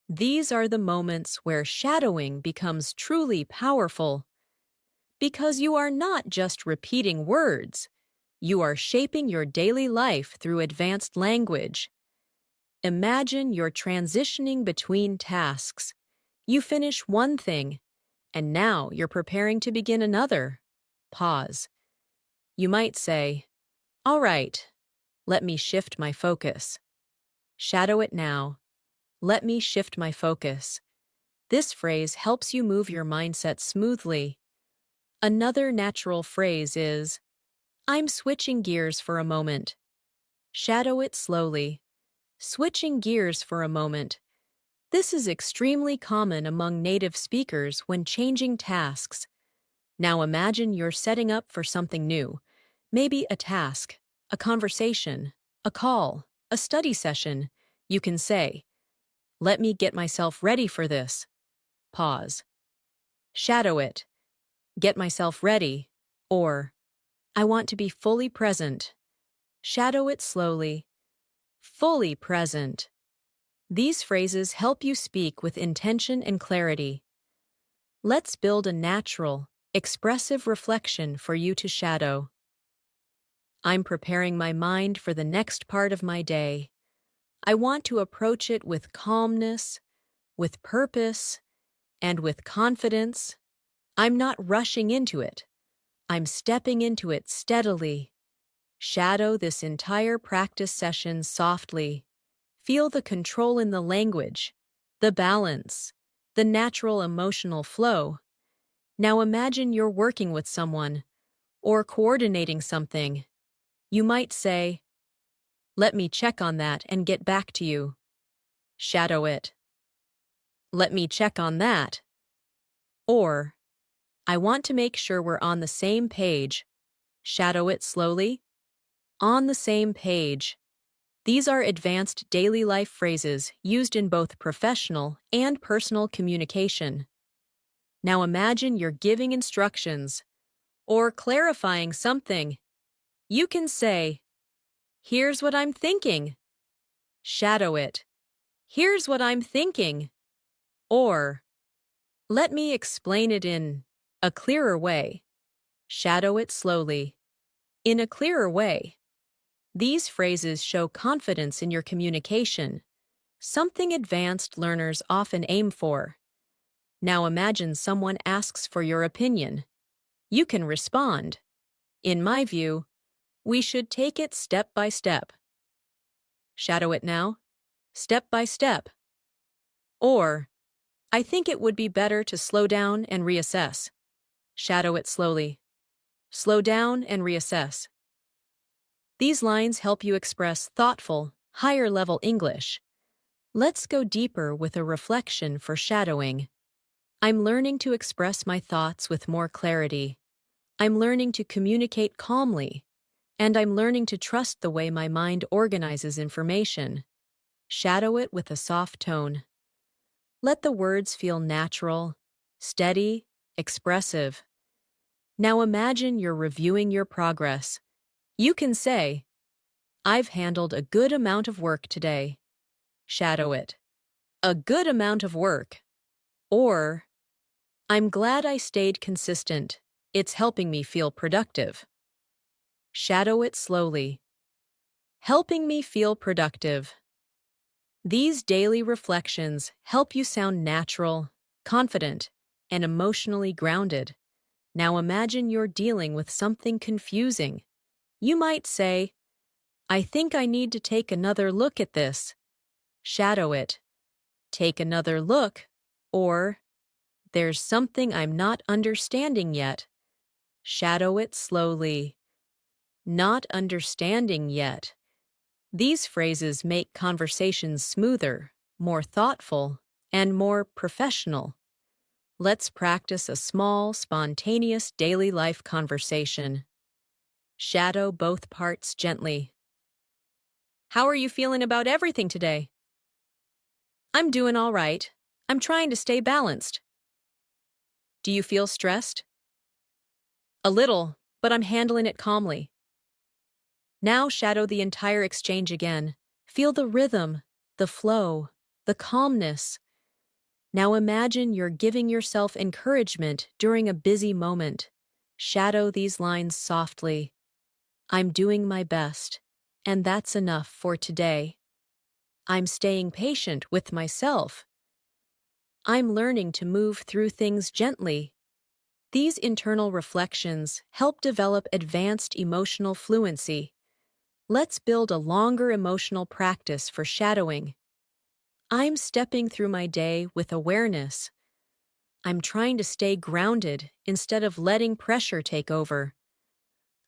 These are the moments where shadowing becomes truly powerful, because you are not just repeating words, you are shaping your daily life through advanced language. Imagine you're transitioning between tasks. You finish one thing, and now you're preparing to begin another. Pause. You might say, "All right, let me shift my focus." Shadow it now. Let me shift my focus. This phrase helps you move your mindset smoothly. Another natural phrase is, "I'm switching gears for a moment." Shadow it slowly. Switching gears for a moment. This is extremely common among native speakers when changing tasks. Now imagine you're setting up for something new, maybe a task, a conversation, a call, a study session. You can say, "Let me get myself ready for this." Pause. Shadow it. Get myself ready. Or, "I want to be fully present." Shadow it slowly. Fully present. These phrases help you speak with intention and clarity. Let's build a natural, expressive reflection for you to shadow. I'm preparing my mind for the next part of my day. I want to approach it with calmness, with purpose, and with confidence. I'm not rushing into it. I'm stepping into it steadily. Shadow this entire practice session softly. Feel the control in the language, the balance, the natural emotional flow. Now imagine you're working with someone or coordinating something. You might say, "Let me check on that and get back to you." Shadow it. "Let me check on that." Or, "I want to make sure we're on the same page." Shadow it slowly. On the same page. These are advanced daily life phrases used in both professional and personal communication. Now imagine you're giving instructions or clarifying something. You can say, "Here's what I'm thinking." Shadow it. "Here's what I'm thinking." Or, "Let me explain it in a clearer way." Shadow it slowly. In a clearer way. These phrases show confidence in your communication, something advanced learners often aim for. Now imagine someone asks for your opinion. You can respond, "In my view, we should take it step by step." Shadow it now. Step by step. Or, "I think it would be better to slow down and reassess." Shadow it slowly. Slow down and reassess. These lines help you express thoughtful, higher-level English. Let's go deeper with a reflection for shadowing. I'm learning to express my thoughts with more clarity. I'm learning to communicate calmly. And I'm learning to trust the way my mind organizes information. Shadow it with a soft tone. Let the words feel natural, steady, expressive. Now imagine you're reviewing your progress. You can say, "I've handled a good amount of work today." Shadow it. A good amount of work. Or, "I'm glad I stayed consistent. It's helping me feel productive." Shadow it slowly. Helping me feel productive. These daily reflections help you sound natural, confident, and emotionally grounded. Now imagine you're dealing with something confusing. You might say, "I think I need to take another look at this." Shadow it. Take another look. Or, "There's something I'm not understanding yet." Shadow it slowly. Not understanding yet. These phrases make conversations smoother, more thoughtful, and more professional. Let's practice a small, spontaneous daily life conversation. Shadow both parts gently. "How are you feeling about everything today?" "I'm doing all right. I'm trying to stay balanced." "Do you feel stressed?" "A little, but I'm handling it calmly." Now shadow the entire exchange again. Feel the rhythm, the flow, the calmness. Now imagine you're giving yourself encouragement during a busy moment. Shadow these lines softly. "I'm doing my best, and that's enough for today." "I'm staying patient with myself." "I'm learning to move through things gently." These internal reflections help develop advanced emotional fluency. Let's build a longer emotional practice for shadowing. I'm stepping through my day with awareness. I'm trying to stay grounded instead of letting pressure take over.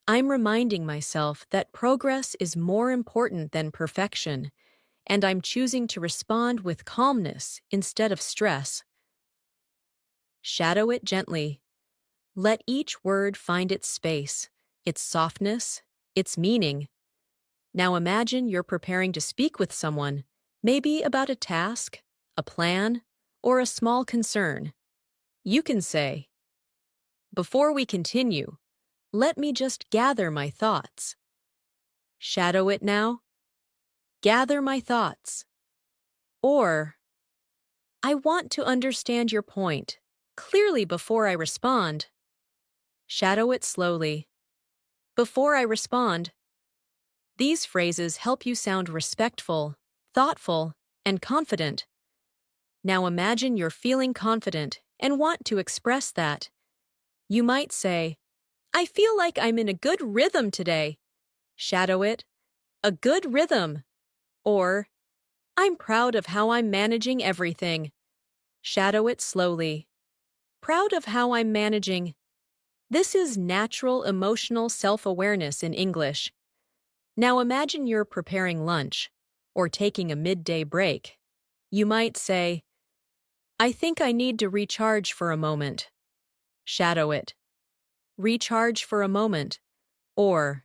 I'm reminding myself that progress is more important than perfection, and I'm choosing to respond with calmness instead of stress. Shadow it gently. Let each word find its space, its softness, its meaning. Now imagine you're preparing to speak with someone, maybe about a task, a plan, or a small concern. You can say, "Before we continue, let me just gather my thoughts." Shadow it now. Gather my thoughts. Or, "I want to understand your point clearly before I respond." Shadow it slowly. Before I respond. These phrases help you sound respectful, thoughtful, and confident. Now imagine you're feeling confident and want to express that. You might say, "I feel like I'm in a good rhythm today." Shadow it. A good rhythm. Or, "I'm proud of how I'm managing everything." Shadow it slowly. Proud of how I'm managing. This is natural emotional self-awareness in English. Now imagine you're preparing lunch or taking a midday break. You might say, "I think I need to recharge for a moment." Shadow it. Recharge for a moment. Or,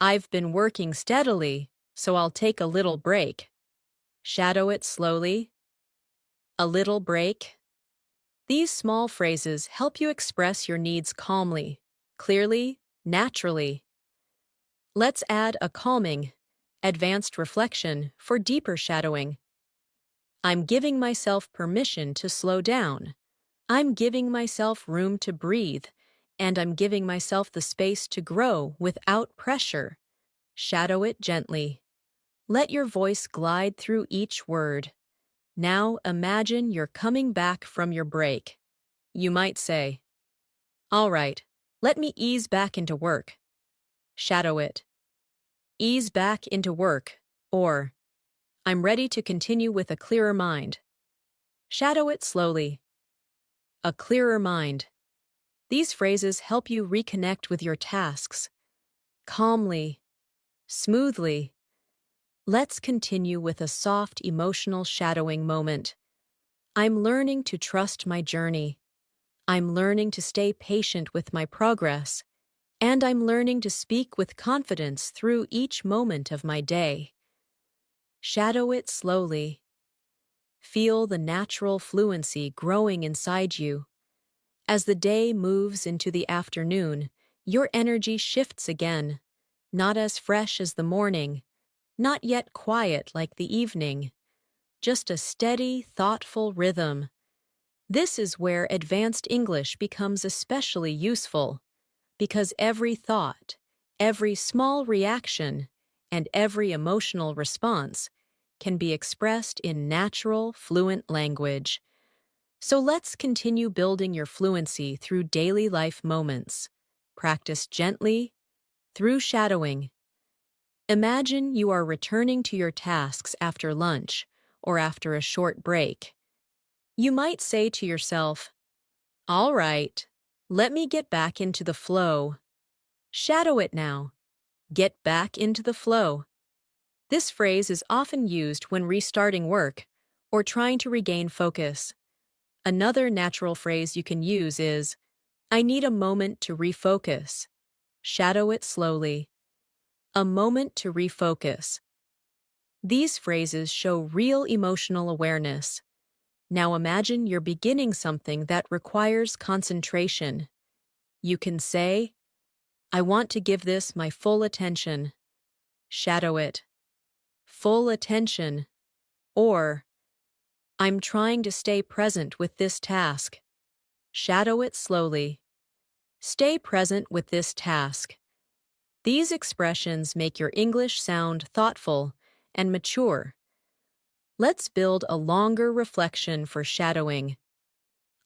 "I've been working steadily." so I'll take a little break. Shadow it slowly. A little break. These small phrases help you express your needs calmly, clearly, naturally. Let's add a calming, advanced reflection for deeper shadowing. I'm giving myself permission to slow down. I'm giving myself room to breathe, and I'm giving myself the space to grow without pressure. Shadow it gently. Let your voice glide through each word. Now imagine you're coming back from your break. You might say, "All right, let me ease back into work." Shadow it. Ease back into work, or I'm ready to continue with a clearer mind. Shadow it slowly. A clearer mind. These phrases help you reconnect with your tasks, calmly, smoothly. Let's continue with a soft emotional shadowing moment. I'm learning to trust my journey. I'm learning to stay patient with my progress. And I'm learning to speak with confidence through each moment of my day. Shadow it slowly. Feel the natural fluency growing inside you. As the day moves into the afternoon, your energy shifts again, not as fresh as the morning, not yet quiet like the evening, just a steady, thoughtful rhythm. This is where advanced English becomes especially useful, because every thought, every small reaction, and every emotional response can be expressed in natural, fluent language. So let's continue building your fluency through daily life moments. Practice gently, through shadowing. Imagine you are returning to your tasks after lunch or after a short break. You might say to yourself, "All right, let me get back into the flow." Shadow it now. Get back into the flow. This phrase is often used when restarting work or trying to regain focus. Another natural phrase you can use is, "I need a moment to refocus." Shadow it slowly. A moment to refocus. These phrases show real emotional awareness. Now imagine you're beginning something that requires concentration. You can say, "I want to give this my full attention." Shadow it. Full attention. Or, "I'm trying to stay present with this task." Shadow it slowly. Stay present with this task. These expressions make your English sound thoughtful and mature. Let's build a longer reflection for shadowing.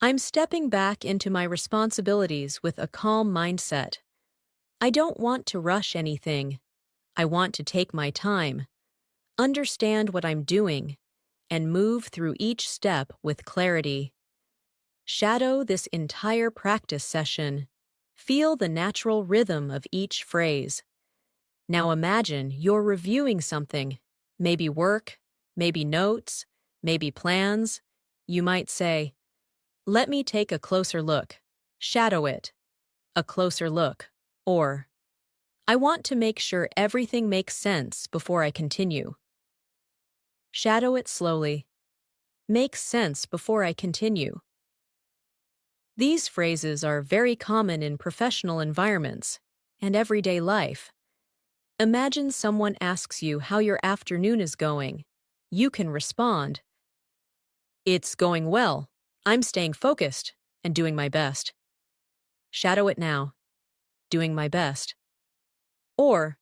I'm stepping back into my responsibilities with a calm mindset. I don't want to rush anything. I want to take my time, understand what I'm doing, and move through each step with clarity. Shadow this entire practice session. Feel the natural rhythm of each phrase. Now imagine you're reviewing something, maybe work, maybe notes, maybe plans. You might say, "Let me take a closer look." Shadow it. A closer look. Or, "I want to make sure everything makes sense before I continue." Shadow it slowly. Makes sense before I continue. These phrases are very common in professional environments and everyday life. Imagine someone asks you how your afternoon is going. You can respond, "It's going well. I'm staying focused and doing my best." Shadow it now. Doing my best. Or,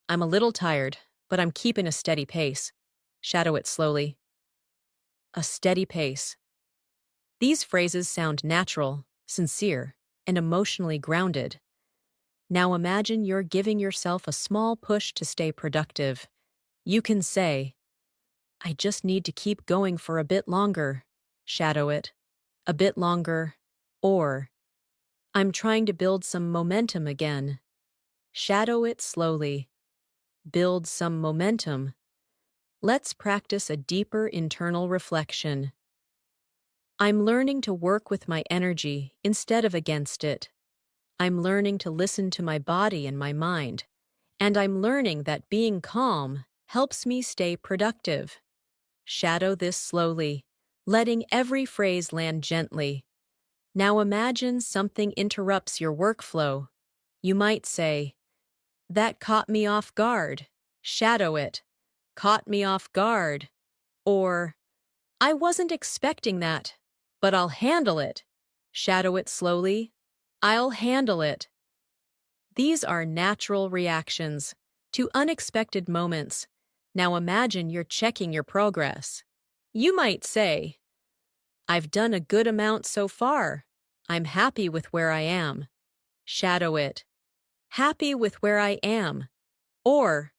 "I'm a little tired, but I'm keeping a steady pace." Shadow it slowly. A steady pace. These phrases sound natural, sincere, and emotionally grounded. Now imagine you're giving yourself a small push to stay productive. You can say, "I just need to keep going for a bit longer." Shadow it. A bit longer. Or, "I'm trying to build some momentum again." Shadow it slowly. Build some momentum. Let's practice a deeper internal reflection. I'm learning to work with my energy instead of against it. I'm learning to listen to my body and my mind, And I'm learning that being calm helps me stay productive. Shadow this slowly, letting every phrase land gently. Now imagine something interrupts your workflow. You might say, "That caught me off guard." Shadow it. "Caught me off guard." Or, "I wasn't expecting that, but I'll handle it." Shadow it slowly. "I'll handle it." These are natural reactions to unexpected moments. Now imagine you're checking your progress. You might say, "I've done a good amount so far. I'm happy with where I am." Shadow it. "Happy with where I am." Or,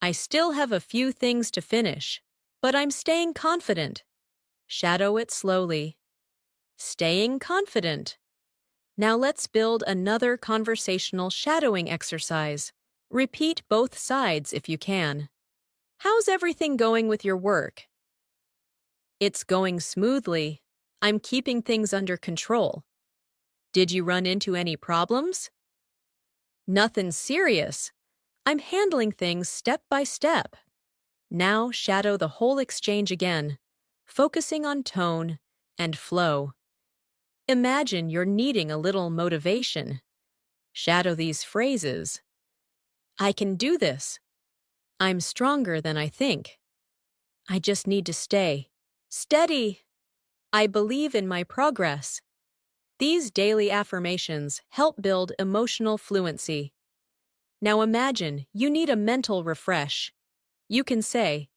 "I still have a few things to finish, but I'm staying confident." Shadow it slowly. Staying confident. Now let's build another conversational shadowing exercise. Repeat both sides if you can. "How's everything going with your work?" "It's going smoothly. I'm keeping things under control." "Did you run into any problems?" "Nothing serious. I'm handling things step by step." Now shadow the whole exchange again, focusing on tone and flow. Imagine you're needing a little motivation. Shadow these phrases. "I can do this." "I'm stronger than I think." "I just need to stay steady." "I believe in my progress." These daily affirmations help build emotional fluency. Now imagine you need a mental refresh. You can say,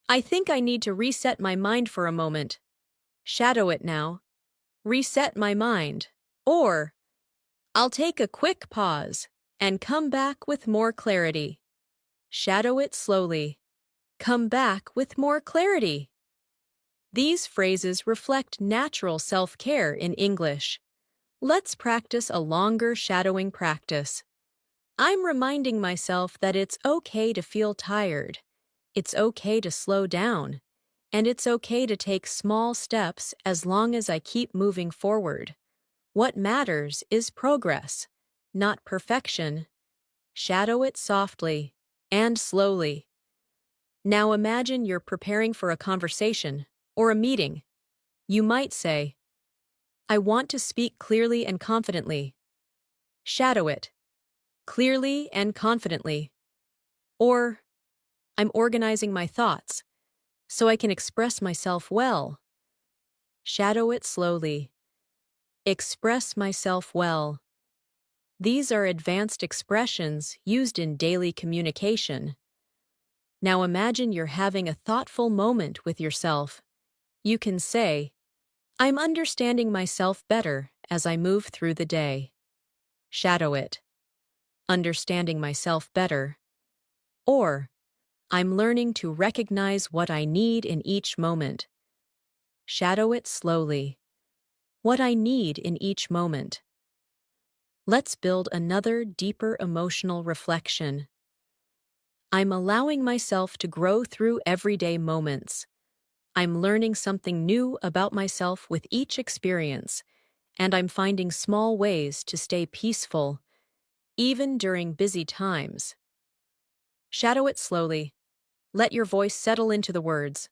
"I think I need to reset my mind for a moment." Shadow it now. "Reset my mind." Or, "I'll take a quick pause and come back with more clarity." Shadow it slowly. "Come back with more clarity." These phrases reflect natural self-care in English. Let's practice a longer shadowing practice. I'm reminding myself that it's okay to feel tired. It's okay to slow down. And it's okay to take small steps as long as I keep moving forward. What matters is progress, not perfection. Shadow it softly and slowly. Now imagine you're preparing for a conversation or a meeting. You might say, "I want to speak clearly and confidently." Shadow it. Clearly and confidently. Or, "I'm organizing my thoughts so I can express myself well." Shadow it slowly. Express myself well. These are advanced expressions used in daily communication. Now imagine you're having a thoughtful moment with yourself. You can say, "I'm understanding myself better as I move through the day." Shadow it. Understanding myself better. Or, "I'm learning to recognize what I need in each moment." Shadow it slowly. What I need in each moment. Let's build another deeper emotional reflection. I'm allowing myself to grow through everyday moments. I'm learning something new about myself with each experience, and I'm finding small ways to stay peaceful, even during busy times. Shadow it slowly. Let your voice settle into the words.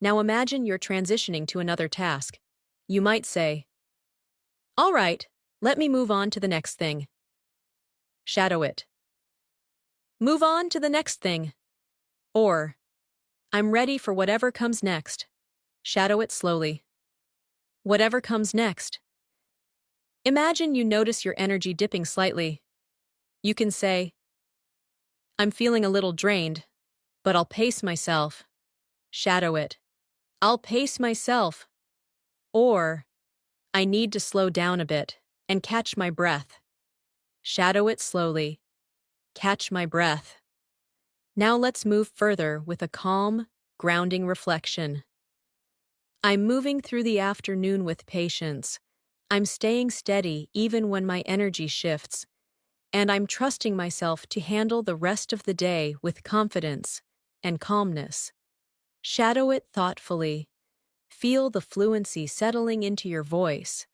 Now imagine you're transitioning to another task. You might say, "All right, let me move on to the next thing." Shadow it. Move on to the next thing. Or, "I'm ready for whatever comes next." Shadow it slowly. Whatever comes next. Imagine you notice your energy dipping slightly. You can say, "I'm feeling a little drained, but I'll pace myself." Shadow it. "I'll pace myself." Or, "I need to slow down a bit and catch my breath." Shadow it slowly. Catch my breath. Now let's move further with a calm, grounding reflection. I'm moving through the afternoon with patience. I'm staying steady even when my energy shifts. And I'm trusting myself to handle the rest of the day with confidence and calmness. Shadow it thoughtfully. Feel the fluency settling into your voice.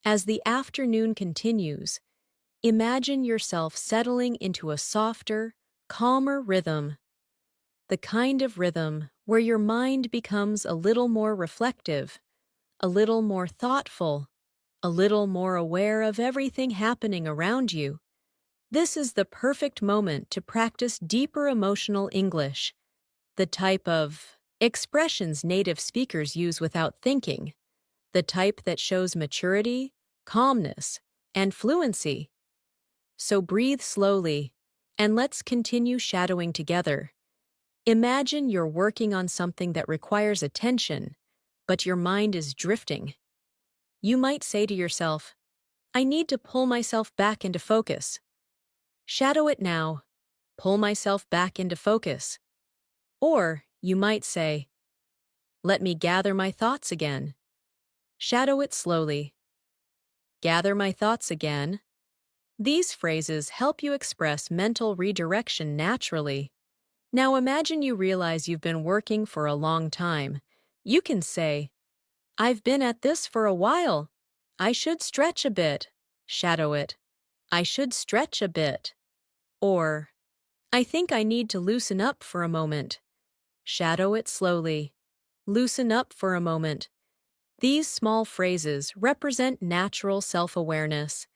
As the afternoon continues, Imagine yourself settling into a softer, calmer rhythm, the kind of rhythm where your mind becomes a little more reflective, a little more thoughtful, a little more aware of everything happening around you. This is the perfect moment to practice deeper emotional English, the type of expressions native speakers use without thinking, the type that shows maturity, calmness, and fluency. So breathe slowly, and let's continue shadowing together. Imagine you're working on something that requires attention, but your mind is drifting. You might say to yourself, I need to pull myself back into focus. Shadow it now. Pull myself back into focus. Or you might say, let me gather my thoughts again. Shadow it slowly. Gather my thoughts again. These phrases help you express mental redirection naturally. Now imagine you realize you've been working for a long time. You can say, I've been at this for a while. I should stretch a bit. Shadow it. I should stretch a bit. Or, I think I need to loosen up for a moment. Shadow it slowly. Loosen up for a moment. These small phrases represent natural self-awareness.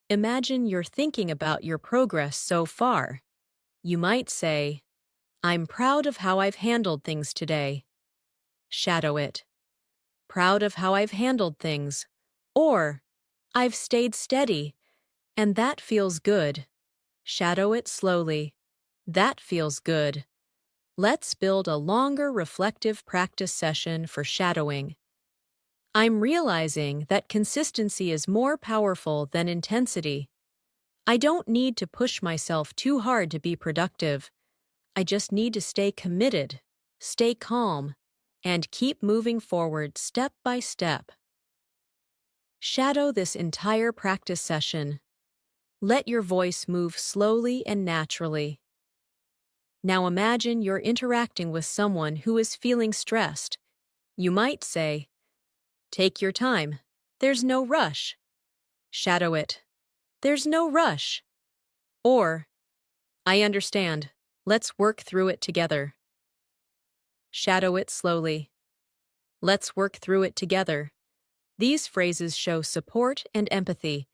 Imagine you're thinking about your progress so far. You might say, I'm proud of how I've handled things today. Shadow it. Proud of how I've handled things. Or, I've stayed steady, and that feels good. Shadow it slowly. That feels good. Let's build a longer reflective practice session for shadowing. I'm realizing that consistency is more powerful than intensity. I don't need to push myself too hard to be productive. I just need to stay committed, stay calm, and keep moving forward step by step. Shadow this entire practice session. Let your voice move slowly and naturally. Now imagine you're interacting with someone who is feeling stressed. You might say, take your time. There's no rush. Shadow it. There's no rush. Or, I understand. Let's work through it together. Shadow it slowly. Let's work through it together. These phrases show support and empathy,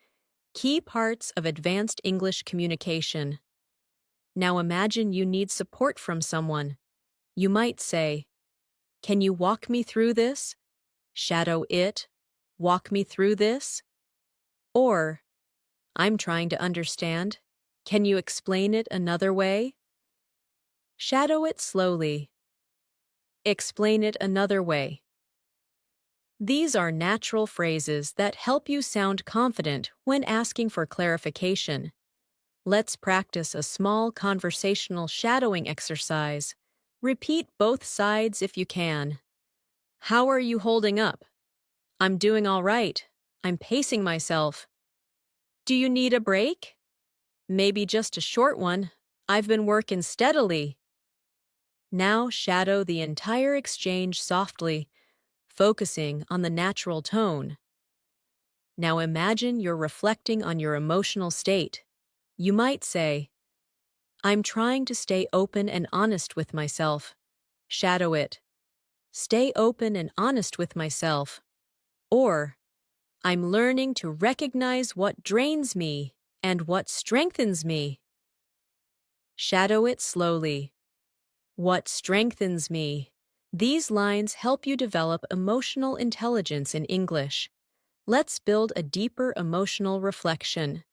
key parts of advanced English communication. Now imagine you need support from someone. You might say, can you walk me through this? Shadow it. Walk me through this. Or, I'm trying to understand. Can you explain it another way? Shadow it slowly. Explain it another way. These are natural phrases that help you sound confident when asking for clarification. Let's practice a small conversational shadowing exercise. Repeat both sides if you can. How are you holding up? I'm doing all right. I'm pacing myself. Do you need a break? Maybe just a short one. I've been working steadily. Now shadow the entire exchange softly, focusing on the natural tone. Now imagine you're reflecting on your emotional state. You might say, I'm trying to stay open and honest with myself. Shadow it. Stay open and honest with myself. Or, I'm learning to recognize what drains me and what strengthens me. Shadow it slowly. What strengthens me? These lines help you develop emotional intelligence in English. Let's build a deeper emotional reflection.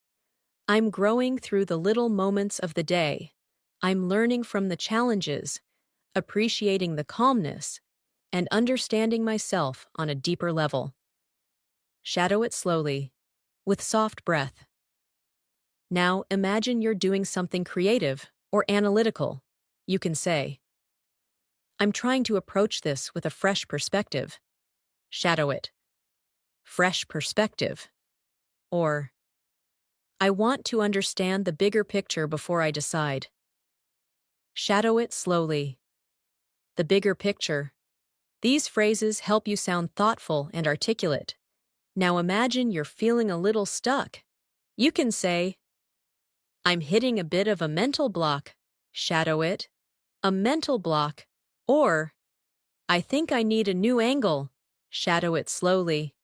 I'm growing through the little moments of the day. I'm learning from the challenges, appreciating the calmness, and understanding myself on a deeper level. Shadow it slowly, with soft breath. Now imagine you're doing something creative or analytical. You can say, I'm trying to approach this with a fresh perspective. Shadow it. Fresh perspective. Or, I want to understand the bigger picture before I decide. Shadow it slowly. The bigger picture. These phrases help you sound thoughtful and articulate. Now imagine you're feeling a little stuck. You can say, I'm hitting a bit of a mental block. Shadow it. A mental block. Or, I think I need a new angle. Shadow it slowly.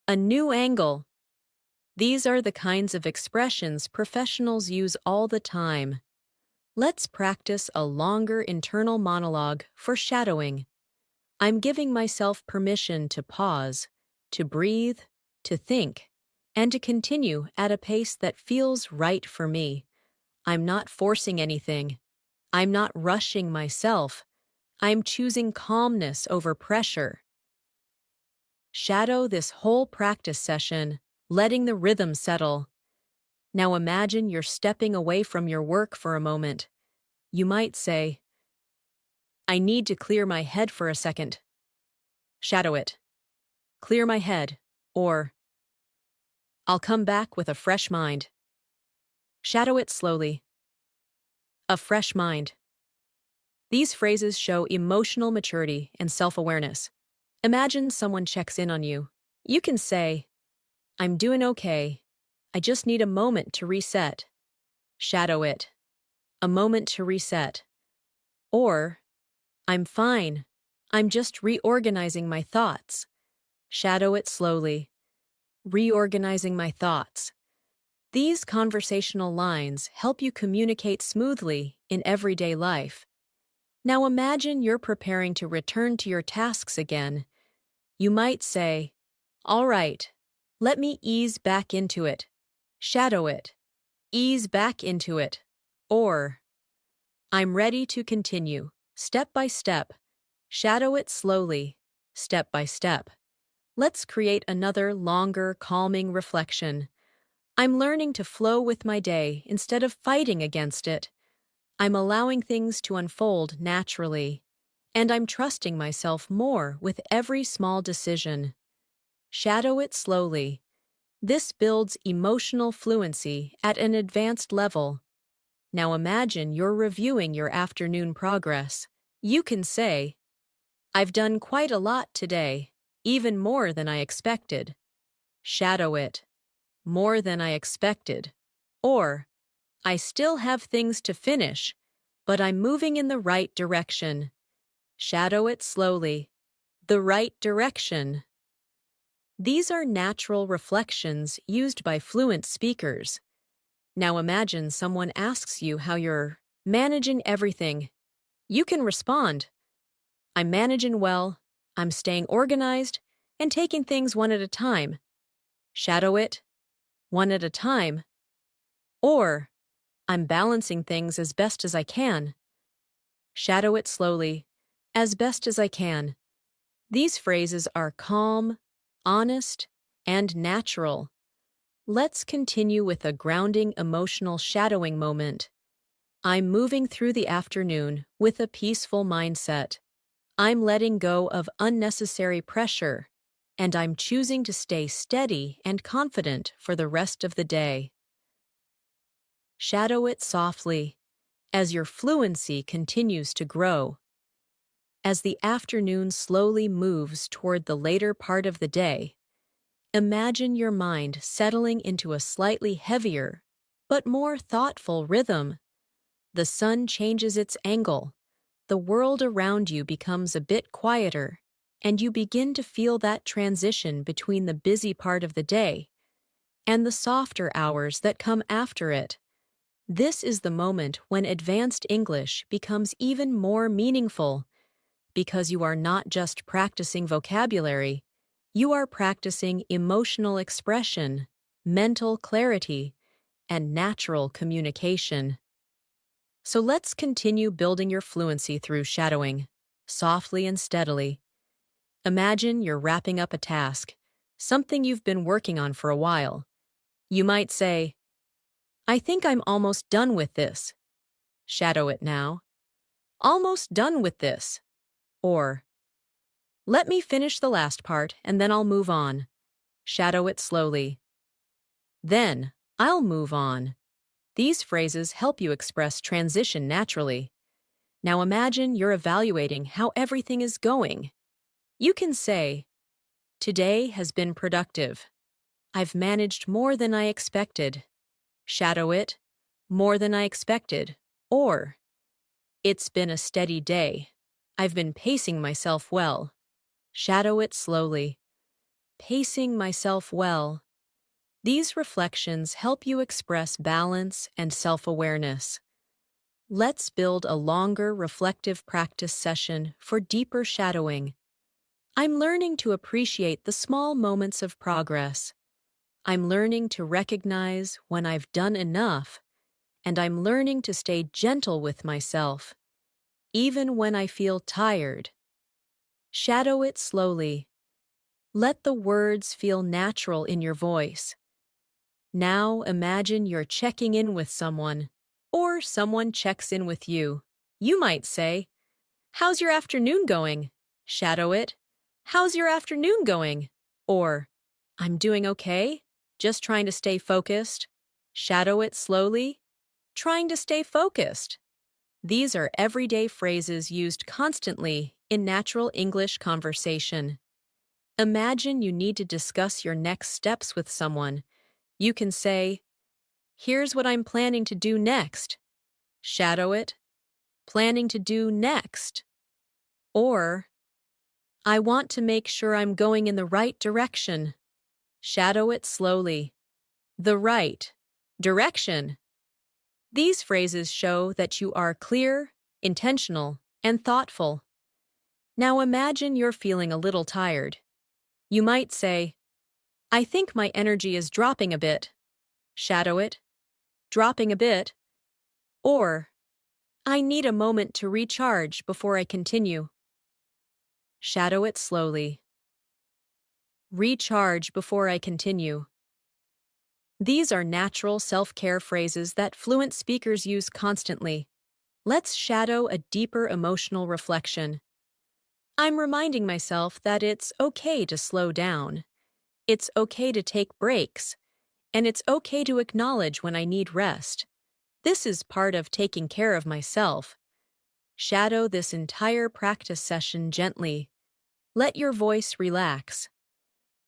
A new angle. These are the kinds of expressions professionals use all the time. Let's practice a longer internal monologue for shadowing. I'm giving myself permission to pause, to breathe, to think, and to continue at a pace that feels right for me. I'm not forcing anything. I'm not rushing myself. I'm choosing calmness over pressure. Shadow this whole practice session, letting the rhythm settle. Now imagine you're stepping away from your work for a moment. You might say, I need to clear my head for a second. Shadow it. Clear my head. Or, I'll come back with a fresh mind. Shadow it slowly. A fresh mind. These phrases show emotional maturity and self-awareness. Imagine someone checks in on you. You can say, I'm doing okay. I just need a moment to reset. Shadow it. A moment to reset. Or, I'm fine. I'm just reorganizing my thoughts. Shadow it slowly. Reorganizing my thoughts. These conversational lines help you communicate smoothly in everyday life. Now imagine you're preparing to return to your tasks again. You might say, all right, let me ease back into it. Shadow it. Ease back into it. Or, I'm ready to continue, step by step. Shadow it slowly, step by step. Let's create another longer, calming reflection. I'm learning to flow with my day instead of fighting against it. I'm allowing things to unfold naturally. And I'm trusting myself more with every small decision. Shadow it slowly. This builds emotional fluency at an advanced level. Now imagine you're reviewing your afternoon progress. You can say, I've done quite a lot today, even more than I expected. Shadow it. More than I expected. Or, I still have things to finish, but I'm moving in the right direction. Shadow it slowly. The right direction. These are natural reflections used by fluent speakers. Now imagine someone asks you how you're managing everything. You can respond, I'm managing well, I'm staying organized, and taking things one at a time. Shadow it, one at a time. Or, I'm balancing things as best as I can. Shadow it slowly, as best as I can. These phrases are calm, honest, and natural. Let's continue with a grounding emotional shadowing moment. I'm moving through the afternoon with a peaceful mindset. I'm letting go of unnecessary pressure, and I'm choosing to stay steady and confident for the rest of the day. Shadow it softly as your fluency continues to grow. As the afternoon slowly moves toward the later part of the day, imagine your mind settling into a slightly heavier but more thoughtful rhythm. The sun changes its angle, the world around you becomes a bit quieter, and you begin to feel that transition between the busy part of the day and the softer hours that come after it. This is the moment when advanced English becomes even more meaningful, because you are not just practicing vocabulary, you are practicing emotional expression, mental clarity, and natural communication. So let's continue building your fluency through shadowing, softly and steadily. Imagine you're wrapping up a task, something you've been working on for a while. You might say, I think I'm almost done with this. Shadow it now. Almost done with this. Or, let me finish the last part and then I'll move on. Shadow it slowly. Then, I'll move on. These phrases help you express transition naturally. Now imagine you're evaluating how everything is going. You can say, today has been productive. I've managed more than I expected. Shadow it. more than I expected. Or, it's been a steady day. I've been pacing myself well. Shadow it slowly. Pacing myself well. These reflections help you express balance and self-awareness. Let's build a longer reflective practice session for deeper shadowing. I'm learning to appreciate the small moments of progress. I'm learning to recognize when I've done enough, and I'm learning to stay gentle with myself, even when I feel tired. Shadow it slowly. Let the words feel natural in your voice. Now imagine you're checking in with someone, or someone checks in with you. You might say, "How's your afternoon going?" Shadow it. "How's your afternoon going?" Or, "I'm doing okay, just trying to stay focused." Shadow it slowly. Trying to stay focused. These are everyday phrases used constantly in natural English conversation. Imagine you need to discuss your next steps with someone. You can say, "Here's what I'm planning to do next." Shadow it. Planning to do next. Or, "I want to make sure I'm going in the right direction." Shadow it slowly. The right direction. These phrases show that you are clear, intentional, and thoughtful. Now imagine you're feeling a little tired. You might say, "I think my energy is dropping a bit." Shadow it. Dropping a bit. Or, "I need a moment to recharge before I continue." Shadow it slowly. Recharge before I continue. These are natural self-care phrases that fluent speakers use constantly. Let's shadow a deeper emotional reflection. I'm reminding myself that it's okay to slow down. It's okay to take breaks. And it's okay to acknowledge when I need rest. This is part of taking care of myself. Shadow this entire practice session gently. Let your voice relax.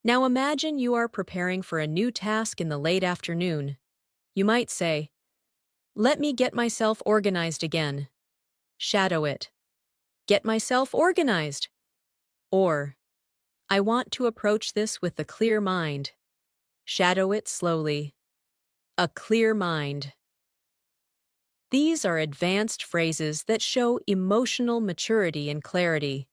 Now imagine you are preparing for a new task in the late afternoon. You might say, "Let me get myself organized again." Shadow it. Get myself organized. Or, "I want to approach this with a clear mind." Shadow it slowly. A clear mind. These are advanced phrases that show emotional maturity and clarity.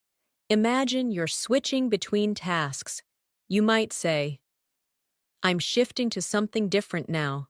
Imagine you're switching between tasks. You might say, "I'm shifting to something different now."